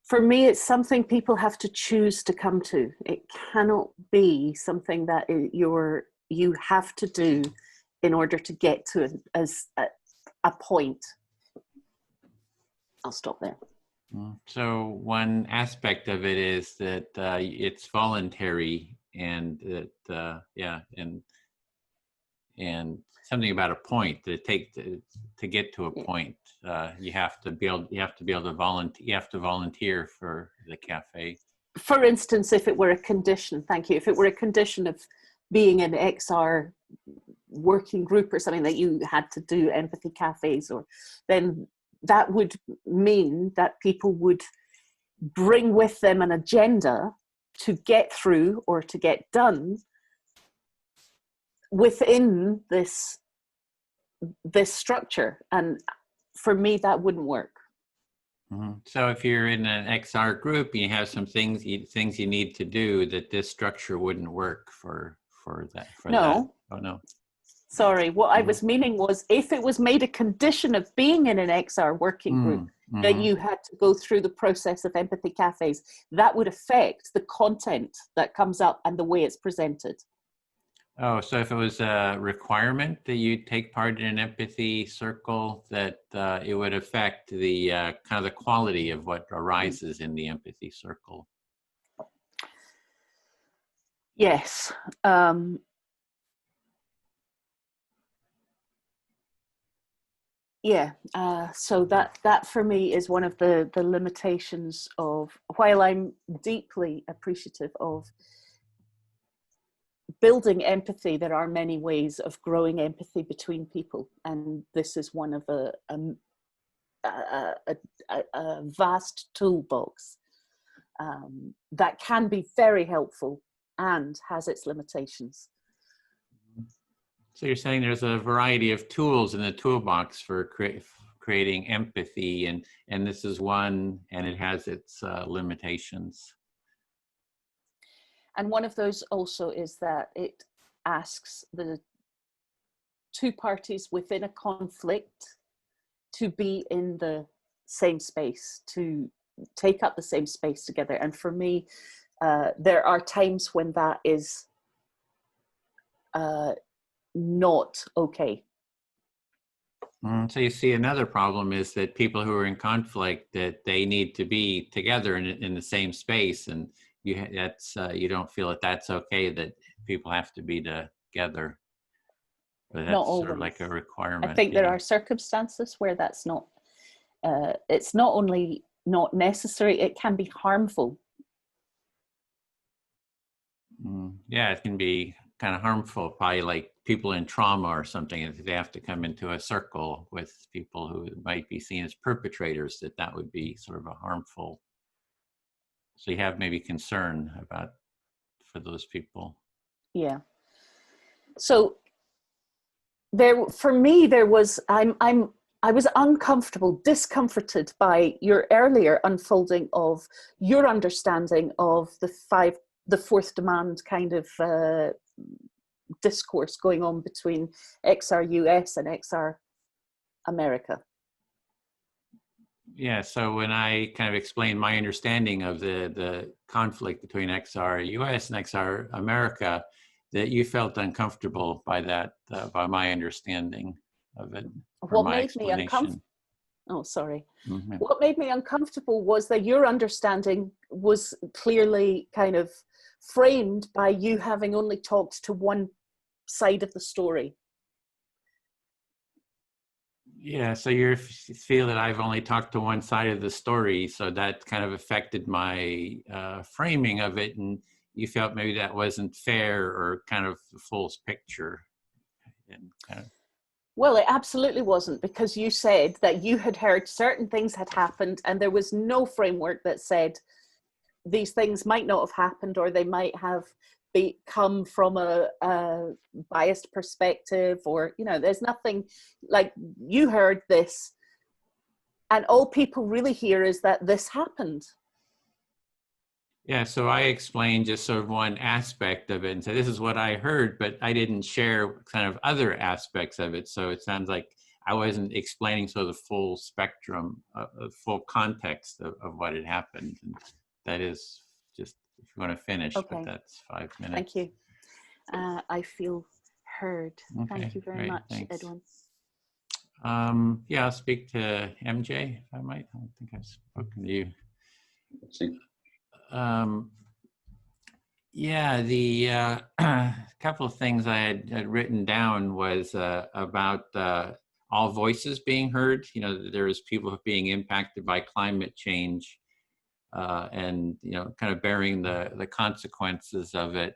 for me, it's something people have to choose to come to. It cannot be something that you have to do in order to get to a point. I'll stop there. So one aspect of it is that it's voluntary, and that and something about a point that to get to a point. You have to be able to volunteer. You have to volunteer for the cafe. For instance, if it were a condition, thank you. If it were a condition of being an XR working group or something that you had to do empathy cafes, or then that would mean that people would bring with them an agenda to get through or to get done within this structure. And for me, that wouldn't work. Mm-hmm. So if you're in an XR group, you have some things you need to do, that this structure wouldn't work for that. No. Oh, no. Sorry, what I was meaning was, if it was made a condition of being in an XR working group, that you had to go through the process of empathy cafes, that would affect the content that comes up and the way it's presented. Oh, so if it was a requirement that you take part in an empathy circle, that it would affect the kind of the quality of what arises in the empathy circle. Yes. Yeah, so that for me is one of the limitations of, while I'm deeply appreciative of building empathy, there are many ways of growing empathy between people, and this is one of a vast toolbox that can be very helpful and has its limitations. So you're saying there's a variety of tools in the toolbox for creating empathy, and this is one, and it has its limitations. And one of those also is that it asks the two parties within a conflict to be in the same space, to take up the same space together. And for me, there are times when that is not okay. So you see, another problem is that people who are in conflict, that they need to be together in the same space, and you don't feel that that's okay, that people have to be together. But that's sort of like a requirement. I think there are circumstances where that's not. It's not only not necessary; it can be harmful. Yeah, it can be kind of harmful, probably like people in trauma or something, if they have to come into a circle with people who might be seen as perpetrators, that would be sort of a harmful. So you have maybe concern for those people. Yeah. So for me, I was uncomfortable, discomforted by your earlier unfolding of your understanding of the fourth demand kind of discourse going on between XR US and XR America. Yeah, so when I kind of explained my understanding of the conflict between XR US and XR America, that you felt uncomfortable by that, by my understanding of it. What made me uncomfortable? Oh, sorry. Mm-hmm. What made me uncomfortable was that your understanding was clearly kind of framed by you having only talked to one side of the story. Yeah, so you feel that I've only talked to one side of the story, so that kind of affected my framing of it, and you felt maybe that wasn't fair or kind of the full picture. And kind of. Well, it absolutely wasn't, because you said that you had heard certain things had happened and there was no framework that said these things might not have happened, or they might have come from a biased perspective, or, you know, there's nothing like you heard this and all people really hear is that this happened. Yeah, so I explained just sort of one aspect of it and said, this is what I heard, but I didn't share kind of other aspects of it. So it sounds like I wasn't explaining sort of the full spectrum, full context of what had happened. And that is just, if you want to finish, Okay. but that's 5 minutes. Thank you. I feel heard. Okay, Thank you very great, much, thanks. Edwin. Yeah, I'll speak to MJ, if I might. I don't think I've spoken to you. Yeah, the couple of things I had written down was about all voices being heard. You know, there's people being impacted by climate change and, you know, kind of bearing the consequences of it.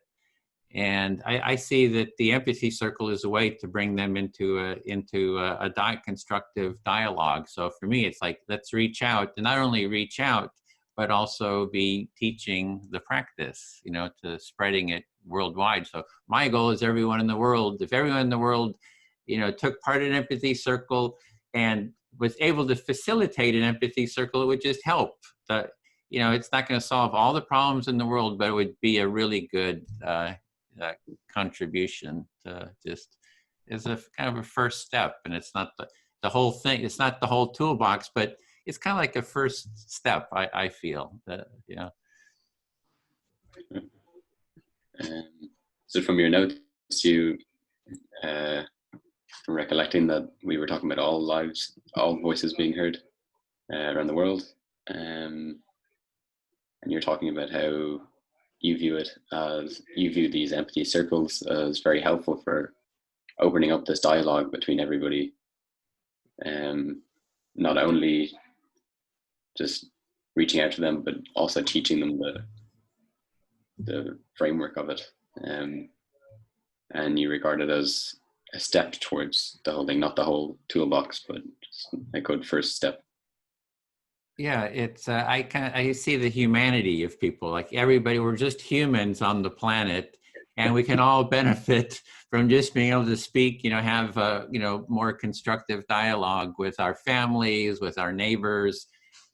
And I see that the empathy circle is a way to bring them into a constructive dialogue. So for me, it's like, let's reach out, and not only reach out, but also be teaching the practice, you know, to spreading it worldwide. So my goal is everyone in the world, if everyone in the world, you know, took part in empathy circle and was able to facilitate an empathy circle, it would just help. You know, it's not going to solve all the problems in the world, but it would be a really good contribution to just as a kind of a first step. And it's not the whole thing, it's not the whole toolbox, but it's kind of like a first step, I feel. Yeah. So from your notes, you recollecting that we were talking about all lives, all voices being heard around the world, and you're talking about how you view these empathy circles as very helpful for opening up this dialogue between everybody, not only just reaching out to them, but also teaching them the framework of it. And you regard it as a step towards the whole thing, not the whole toolbox, but just a good first step. Yeah, it's I see the humanity of people. Like everybody, we're just humans on the planet, and we can all benefit from just being able to speak. You know, have you know, more constructive dialogue with our families, with our neighbors,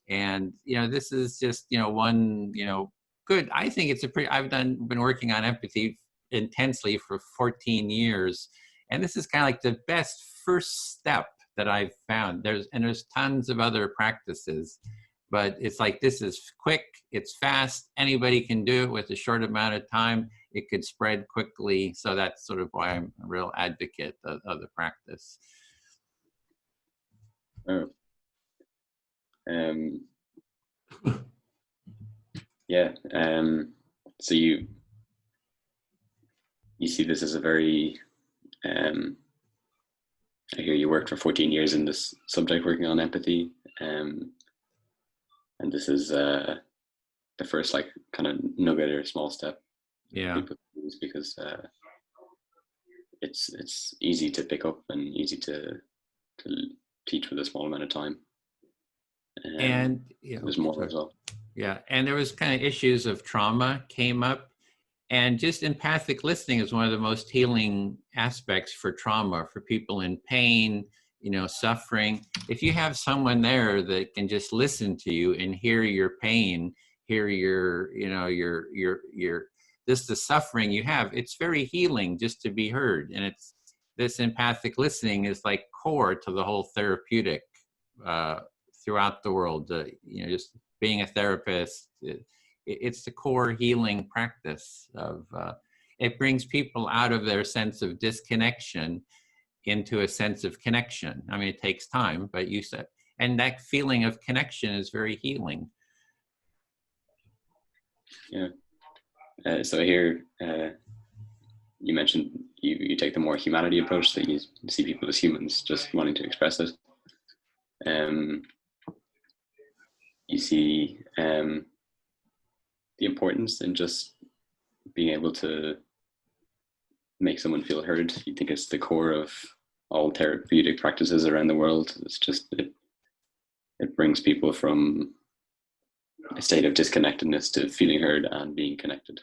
and you know, this is just, you know, one, you know, good. I think it's a pretty. I've been working on empathy intensely for 14 years, and this is kind of like the best first step that I've found. There's tons of other practices, but it's like, this is quick, it's fast, anybody can do it with a short amount of time, it could spread quickly. So that's sort of why I'm a real advocate of the practice. Oh. Yeah, so you see this as a very, I hear you worked for 14 years in this subject, working on empathy, and this is the first, like, kind of nugget or small step. Yeah. People use, because it's easy to pick up and easy to teach with a small amount of time. And you know, there's more as well. Yeah, and there was kind of issues of trauma came up. And just empathic listening is one of the most healing aspects for trauma, for people in pain, you know, suffering. If you have someone there that can just listen to you and hear your pain, hear your, you know, your just the suffering you have, it's very healing just to be heard. And it's, this empathic listening is like core to the whole therapeutic throughout the world. You know, just being a therapist, it's the core healing practice of, it brings people out of their sense of disconnection into a sense of connection. I mean, it takes time, but you said, and that feeling of connection is very healing. Yeah. So here, you mentioned you take the more humanity approach, that you see people as humans just wanting to express it. You see the importance in just being able to make someone feel heard. You think it's the core of all therapeutic practices around the world. It's just, it brings people from a state of disconnectedness to feeling heard and being connected.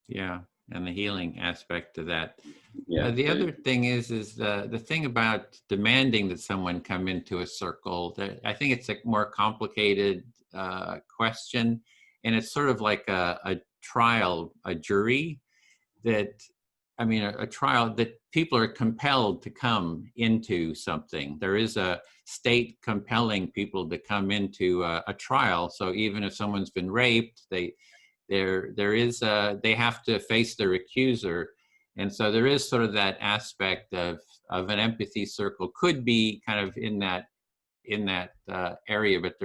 Yeah, and the healing aspect to that. Yeah. The other thing is the thing about demanding that someone come into a circle. That I think it's a more complicated question, and it's sort of like a trial, a jury. That, I mean, a trial that people are compelled to come into something. There is a state compelling people to come into a trial. So even if someone's been raped, they have to face their accuser. And so there is sort of that aspect of an empathy circle could be kind of in that area, but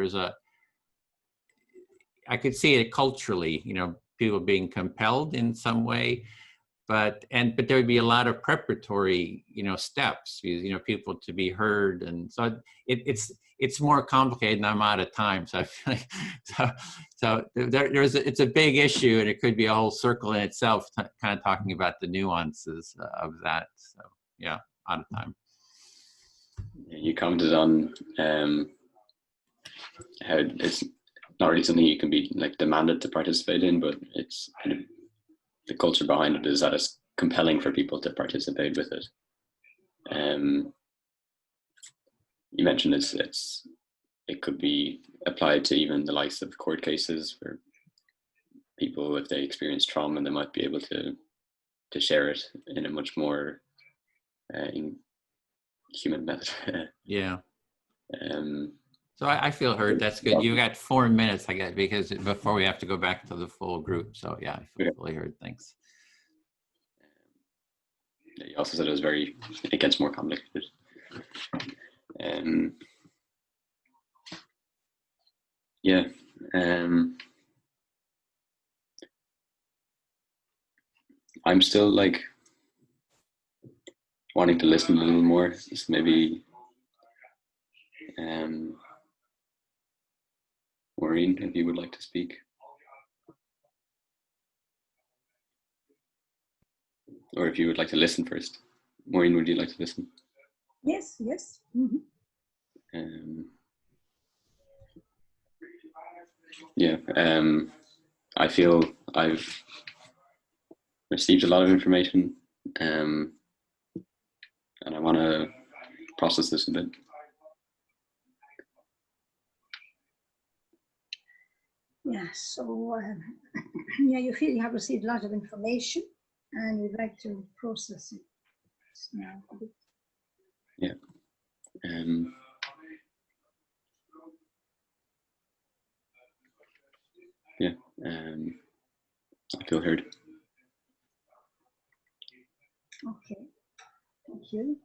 I could see it culturally, people being compelled in some way, but there would be a lot of preparatory, steps, people to be heard. And so it's more complicated, and I'm out of time. So I feel like, it's a big issue, and it could be a whole circle in itself, kind of talking about the nuances of that. So yeah, out of time. You commented on how it's not really something you can be like demanded to participate in, but it's kind of the culture behind it is that it's compelling for people to participate with it. You mentioned it could be applied to even the likes of court cases where people, if they experience trauma, they might be able to share it in a much more human method. Yeah. So I feel heard. That's good. You got 4 minutes, I guess, because before we have to go back to the full group. So yeah, I feel fully heard. Thanks. You also said it gets more complicated. Yeah. I'm still like wanting to listen a little more. Just maybe Maureen, if you would like to speak. Or if you would like to listen first. Maureen, would you like to listen? Yes, yes. Mm-hmm. Yeah, I feel I've received a lot of information, and I want to process this a bit. Yeah, so yeah, you feel you have received a lot of information and you'd like to process it now. Yeah. Yeah, I feel heard. Okay, thank you.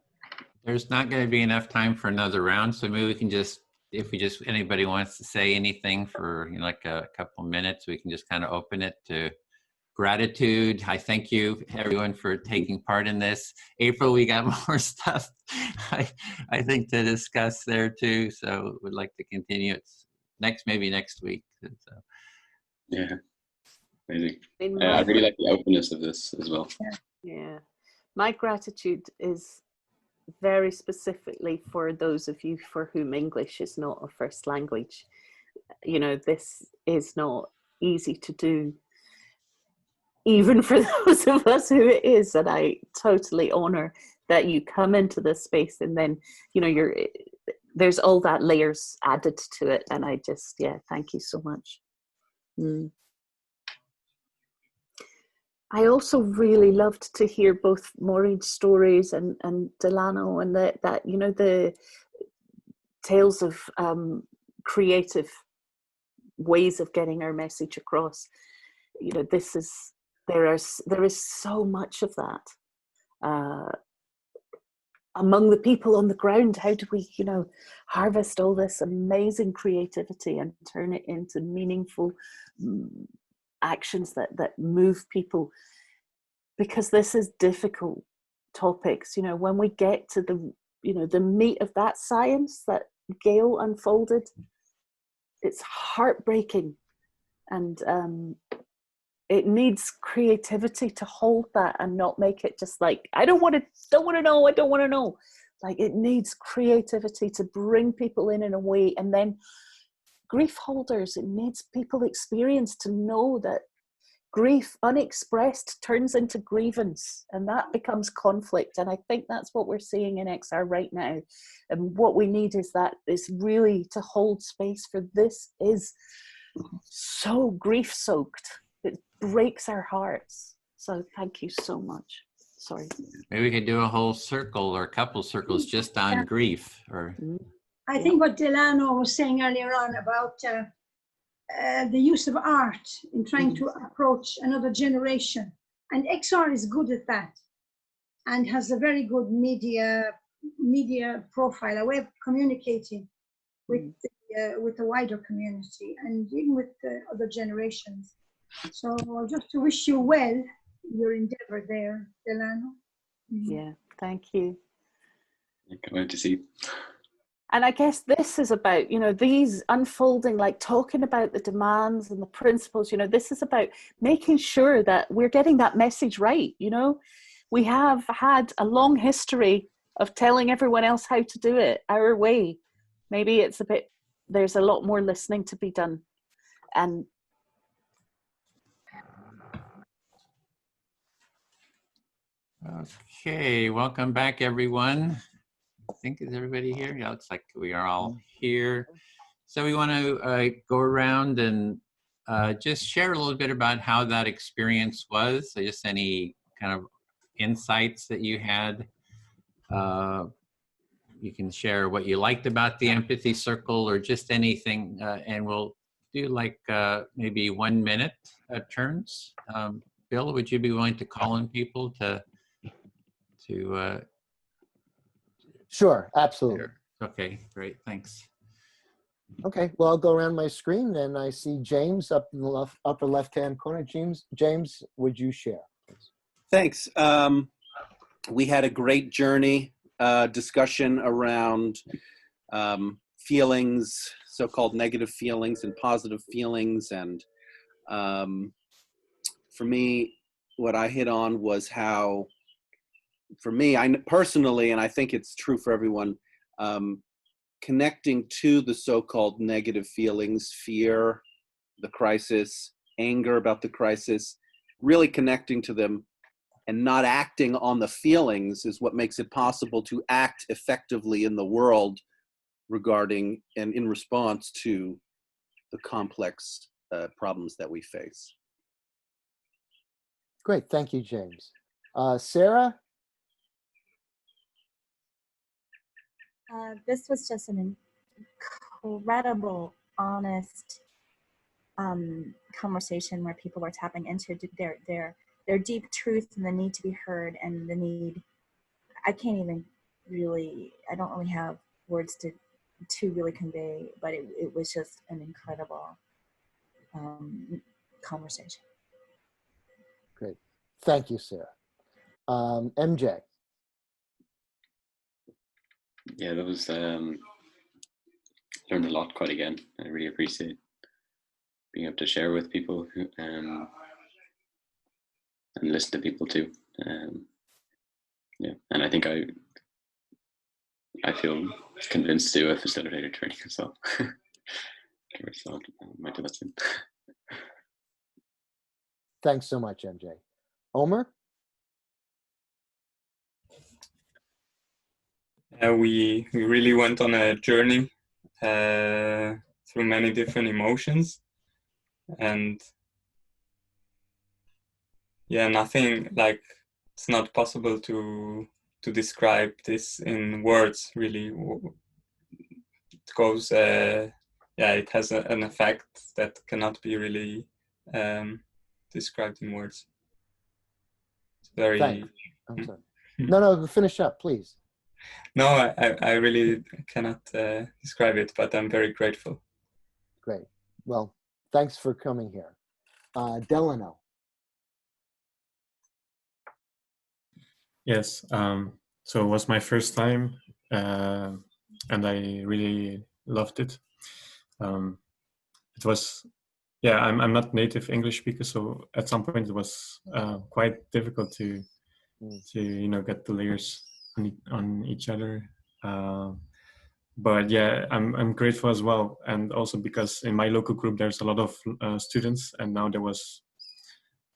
There's not going to be enough time for another round, so maybe we can if anybody wants to say anything for like a couple minutes, we can just kind of open it to gratitude. I thank you everyone for taking part in this. April, we got more stuff I think to discuss there too, so we'd like to continue. It's maybe next week. So. Yeah, amazing. I really like the openness of this as well. Yeah, my gratitude is very specifically for those of you for whom English is not a first language. This is not easy to do, even for those of us who it is, and I totally honor that you come into this space and then, there's all that layers added to it, and I just, thank you so much. I also really loved to hear both Maureen's stories and Delano, and that the tales of creative ways of getting our message across. There is so much of that among the people on the ground. How do we harvest all this amazing creativity and turn it into meaningful actions that move people? Because this is difficult topics. When we get to the meat of that science that Gail unfolded, it's heartbreaking, and it needs creativity to hold that and not make it just like, I don't want to know. Like, it needs creativity to bring people in a way, and then grief holders, it needs people experience to know that grief unexpressed turns into grievance, and that becomes conflict. And I think that's what we're seeing in XR right now. And what we need is really to hold space for this is so grief soaked. It breaks our hearts. So thank you so much. Sorry. Maybe we could do a whole circle or a couple circles just on grief. Or I think what Delano was saying earlier on about the use of art in trying to approach another generation. And XR is good at that and has a very good media profile, a way of communicating with the wider community and even with the other generations. So just to wish you well, your endeavor there, Delano. Yeah, thank you. I can't wait to see. And I guess this is about, these unfolding, like talking about the demands and the principles, this is about making sure that we're getting that message right. We have had a long history of telling everyone else how to do it our way. Maybe there's a lot more listening to be done. And okay, welcome back, everyone. I think, is everybody here? Yeah, looks like we are all here. So we want to go around and just share a little bit about how that experience was. So just any kind of insights that you had. You can share what you liked about the empathy circle or just anything, and we'll do like maybe 1 minute turns. Bill, would you be willing to call on people to Sure, absolutely. Okay, great, thanks. Okay, well, I'll go around my screen and I see James up in the upper left-hand corner. James, would you share, please? Thanks. We had a great journey, discussion around feelings, so-called negative feelings and positive feelings. And for me, what I hit on was how, for me, I personally, and I think it's true for everyone, connecting to the so-called negative feelings, fear, the crisis, anger about the crisis, really connecting to them and not acting on the feelings is what makes it possible to act effectively in the world regarding and in response to the complex problems that we face. Great, thank you, James. Sarah? This was just an incredible, honest conversation where people were tapping into their deep truth and the need to be heard and the need. I don't really have words to really convey, but it was just an incredible conversation. Great, thank you, Sarah. MJ? Yeah, that was learned a lot quite again. I really appreciate being able to share with people who, and listen to people too. Yeah, and I think I feel convinced to do a facilitator training as well. So I might do that soon. Thanks so much, MJ. Omer? We really went on a journey through many different emotions, and yeah, nothing like, it's not possible to describe this in words really. It goes it has an effect that cannot be really described in words. It's very Thanks. I'm sorry. No, finish up, please. No, I really cannot describe it, but I'm very grateful. Great. Well, thanks for coming here. Delano. Yes, so it was my first time, and I really loved it. It was, yeah, I'm not native English speaker, so at some point it was quite difficult to get the layers on each other. But yeah, I'm grateful as well, and also because in my local group there's a lot of students, and now there was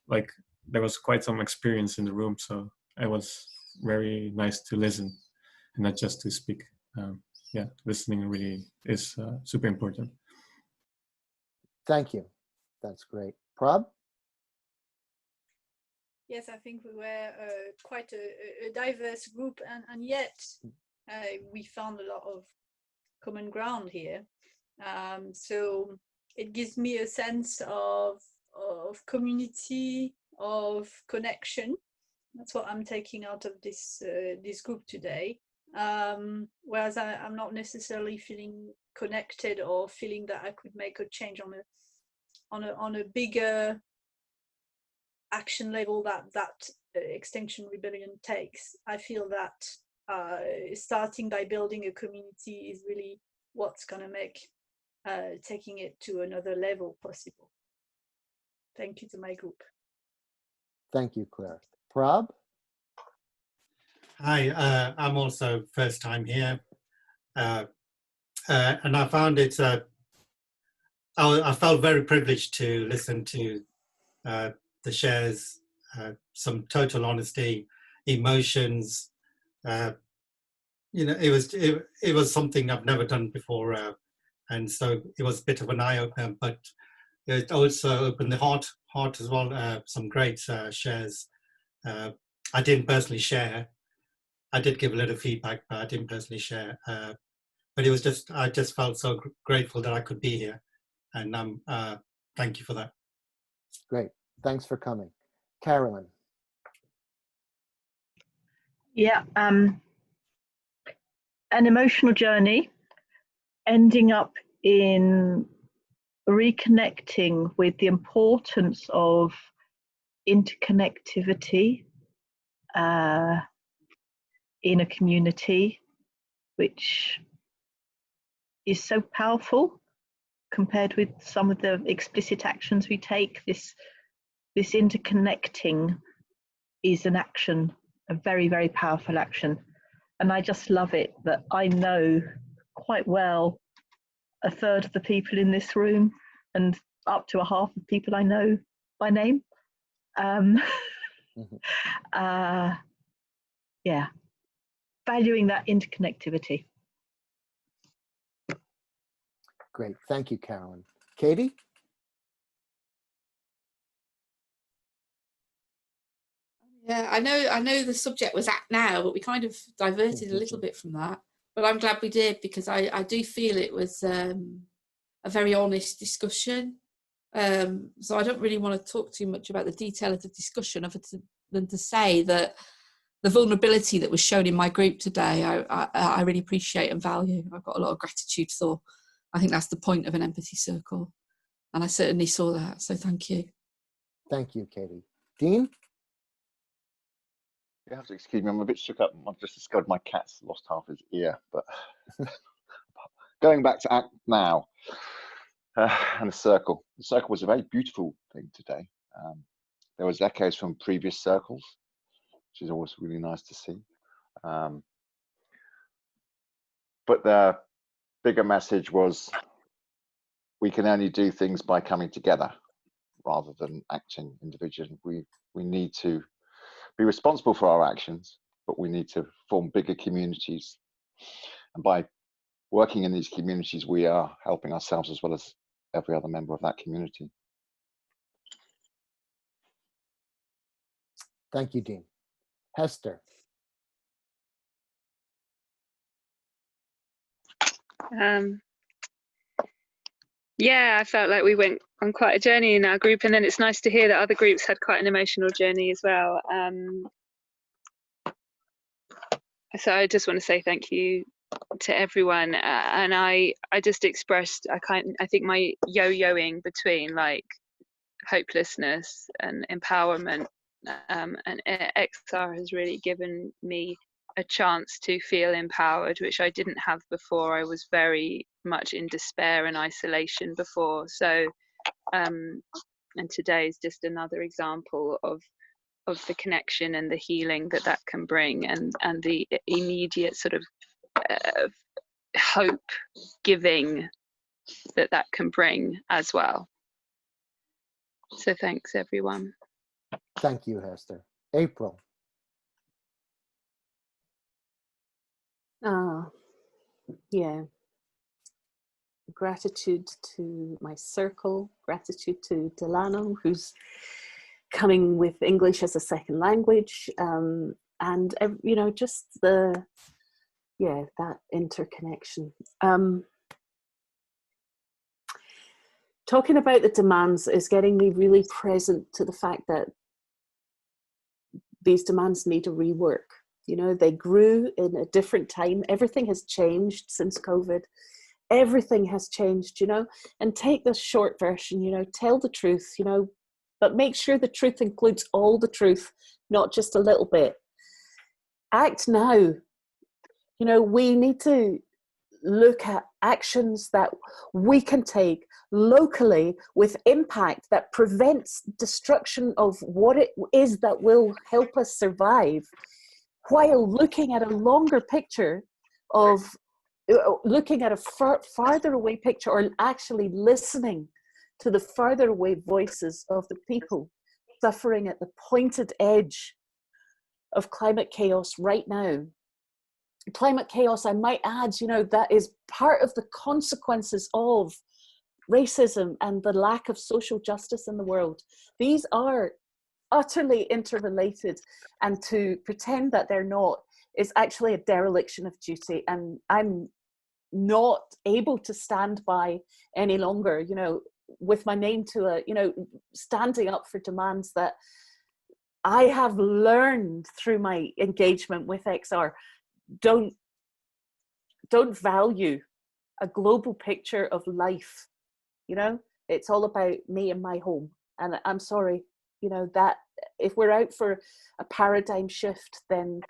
like there was quite some experience in the room, so it was very nice to listen and not just to speak. Yeah, listening really is super important. Thank you. That's great. Prab? Yes, I think we were quite a diverse group, and yet we found a lot of common ground here. So it gives me a sense of community, of connection. That's what I'm taking out of this this group today. Whereas I'm not necessarily feeling connected or feeling that I could make a change on a bigger action level that Extinction Rebellion takes. I feel that starting by building a community is really what's going to make taking it to another level possible. Thank you to my group. Thank you, Claire. Prab? Hi, I'm also first time here, and I found it. I felt very privileged to listen to the shares, some total honesty, emotions. You know, it was something I've never done before, and so it was a bit of an eye opener. But it also opened the heart as well. Some great shares. I didn't personally share. I did give a little feedback, but I didn't personally share. But it was just, I just felt so grateful that I could be here, and thank you for that. Great. Thanks for coming. Carolyn? Yeah, an emotional journey, ending up in reconnecting with the importance of interconnectivity in a community, which is so powerful compared with some of the explicit actions we take. This interconnecting is an action, a very, very powerful action. And I just love it that I know quite well a third of the people in this room and up to a half of people I know by name. Yeah, valuing that interconnectivity. Great. Thank you, Carolyn. Katie? Yeah, I know the subject was act now, but we kind of diverted a little bit from that. But I'm glad we did, because I do feel it was a very honest discussion. So I don't really want to talk too much about the detail of the discussion, other than to say that the vulnerability that was shown in my group today, I really appreciate and value. I've got a lot of gratitude for. I think that's the point of an empathy circle. And I certainly saw that. So thank you. Thank you, Katie. Dean? You have to excuse me, I'm a bit shook up. I've just discovered my cat's lost half his ear. But going back to act now and the circle. The circle was a very beautiful thing today. There was echoes from previous circles, which is always really nice to see. But the bigger message was we can only do things by coming together rather than acting individually. We need to be responsible for our actions, but we need to form bigger communities. And by working in these communities, we are helping ourselves as well as every other member of that community. Thank you, Dean. Hester? Yeah, I felt like we went on quite a journey in our group, and then it's nice to hear that other groups had quite an emotional journey as well. So I just want to say thank you to everyone, and I just expressed I think my yo-yoing between like hopelessness and empowerment, and XR has really given me a chance to feel empowered, which I didn't have before. I was very much in despair and isolation before. So and today is just another example of the connection and the healing that can bring, and the immediate sort of hope giving that can bring as well. So thanks everyone. Thank you, Hester. April. Yeah. Gratitude to my circle, gratitude to Delano, who's coming with English as a second language, and you know, just that interconnection. Talking about the demands is getting me really present to the fact that these demands need a rework. You know, they grew in a different time. Everything has changed since COVID. Everything has changed, you know, and take the short version, you know, tell the truth, you know, but make sure the truth includes all the truth, not just a little bit. Act now. You know, we need to look at actions that we can take locally with impact that prevents destruction of what it is that will help us survive, while looking at a longer picture of looking at a farther away picture, or actually listening to the farther away voices of the people suffering at the pointed edge of climate chaos right now. Climate chaos, I might add, you know, that is part of the consequences of racism and the lack of social justice in the world. These are utterly interrelated, and to pretend that they're not is actually a dereliction of duty, and I'm not able to stand by any longer, you know, with my name to a, you know, standing up for demands that I have learned through my engagement with XR don't value a global picture of life. You know, it's all about me and my home. And I'm sorry, you know, that if we're out for a paradigm shift, then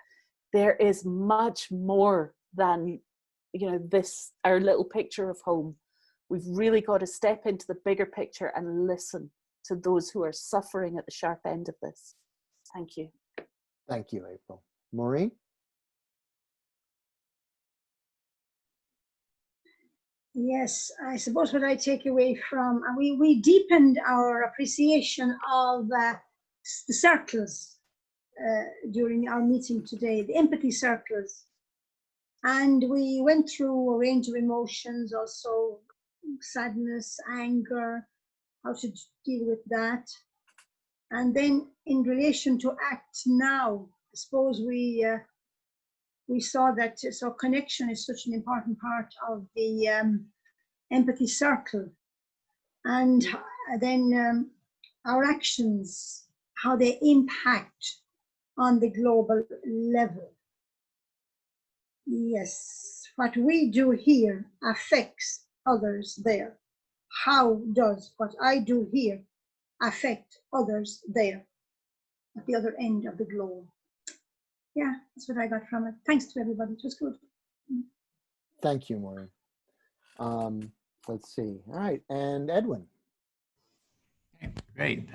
there is much more than, you know, this, our little picture of home. We've really got to step into the bigger picture and listen to those who are suffering at the sharp end of this. Thank you. Thank you, April. Maureen? Yes, I suppose what I take away from, we deepened our appreciation of the circles during our meeting today, the empathy circles. And we went through a range of emotions, also sadness, anger, how to deal with that. And then in relation to act now, I suppose we saw that so connection is such an important part of the empathy circle. And then our actions, how they impact on the global level. Yes, what we do here affects others there. How does what I do here affect others there at the other end of the globe? Yeah, that's what I got from it. Thanks to everybody. It was good. Thank you, Maureen. Let's see. All right, and Edwin. Great.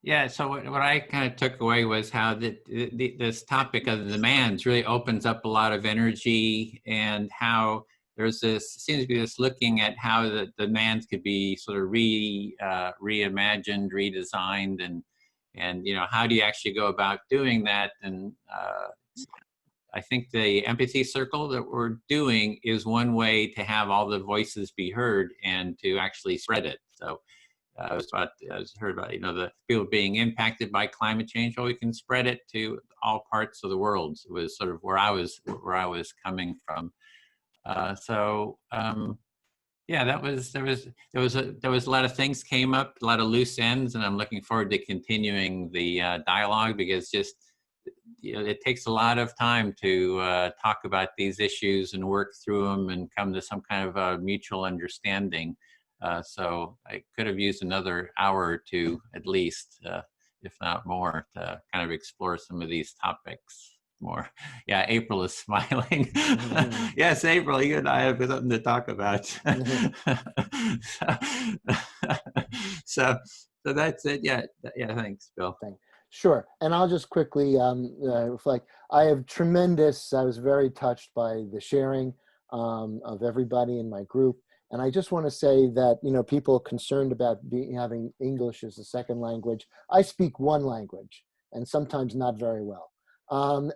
Yeah, so what I kind of took away was how this topic of the demands really opens up a lot of energy, and how there's this, seems to be this looking at how the demands could be sort of reimagined, redesigned, and you know, how do you actually go about doing that? And I think the empathy circle that we're doing is one way to have all the voices be heard and to actually spread it. So I heard about, you know, the people being impacted by climate change. Well, we can spread it to all parts of the world. It was sort of where I was coming from. Yeah, there was a lot of things came up, a lot of loose ends, and I'm looking forward to continuing the dialogue, because just, you know, it takes a lot of time to talk about these issues and work through them and come to some kind of mutual understanding. So I could have used another hour or two at least, if not more, to kind of explore some of these topics more. Yeah, April is smiling. Mm-hmm. Yes, April, you and I have something to talk about. Mm-hmm. so that's it. Yeah, thanks, Bill. Thanks. Sure, and I'll just quickly reflect. I was very touched by the sharing of everybody in my group. And I just want to say that, you know, people concerned about having English as a second language, I speak one language and sometimes not very well. I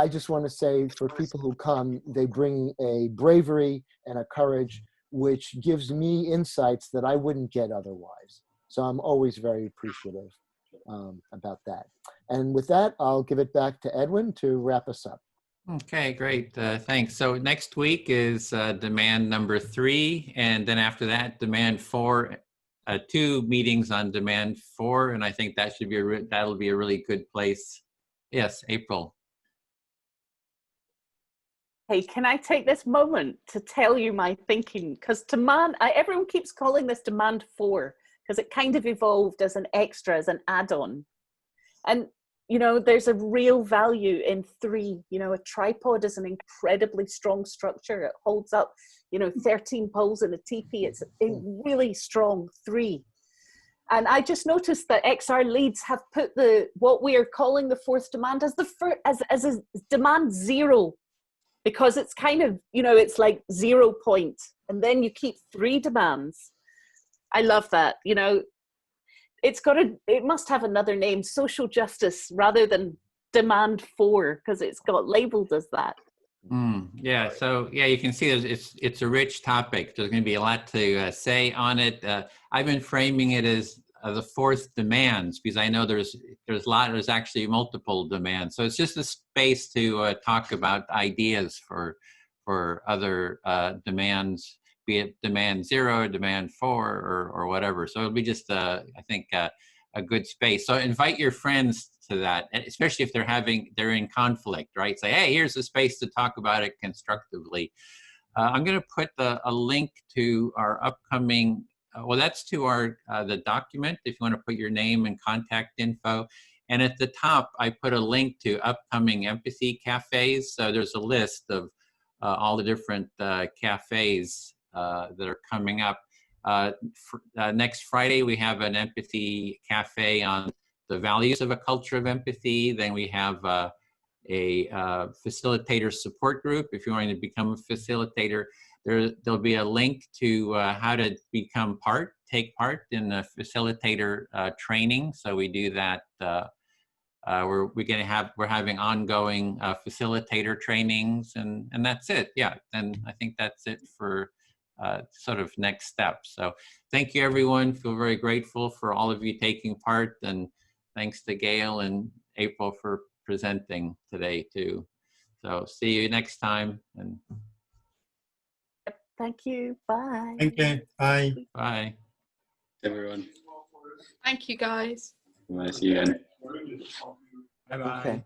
just want to say for people who come, they bring a bravery and a courage, which gives me insights that I wouldn't get otherwise. So I'm always very appreciative about that. And with that, I'll give it back to Edwin to wrap us up. Okay, great. Thanks. So next week is demand number 3, and then after that, demand 4. 2 meetings on demand 4, and I think that should be that'll be a really good place. Yes, April. Hey, can I take this moment to tell you my thinking? Because everyone keeps calling this demand 4 because it kind of evolved as an extra, as an add-on. And you know, there's a real value in 3. You know, a tripod is an incredibly strong structure. It holds up, you know, 13 poles in a teepee. It's a really strong 3. And I just noticed that XR leads have put what we are calling the 4th demand as as a demand 0, because it's kind of, you know, it's like 0 point, and then you keep 3 demands. I love that. You know, it must have another name, social justice, rather than demand 4, because it's got labeled as that. Yeah, so yeah, you can see it's a rich topic. There's going to be a lot to say on it. I've been framing it as the 4th demands, because I know there's actually multiple demands. So it's just a space to talk about ideas for other demands, be it demand 0, demand 4, or whatever. So it'll be just I think a good space. So invite your friends to that, especially if they're in conflict, right? Say, hey, here's a space to talk about it constructively. I'm going to put a link to our upcoming, well, that's to our the document, if you want to put your name and contact info. And at the top, I put a link to upcoming empathy cafes. So there's a list of all the different cafes that are coming up. Next Friday, we have an empathy cafe on the values of a culture of empathy. Then we have a facilitator support group. If you're going to become a facilitator, there'll be a link to how to take part in the facilitator training. So we do that. We're having ongoing facilitator trainings, and that's it. Yeah, and I think that's it for sort of next steps. So thank you, everyone. Feel very grateful for all of you taking part, and thanks to Gail and April for presenting today too. So see you next time. And thank you. Bye. Thank you. Bye. Bye. Everyone. Thank you, guys. Nice to see you again. Bye-bye. Okay.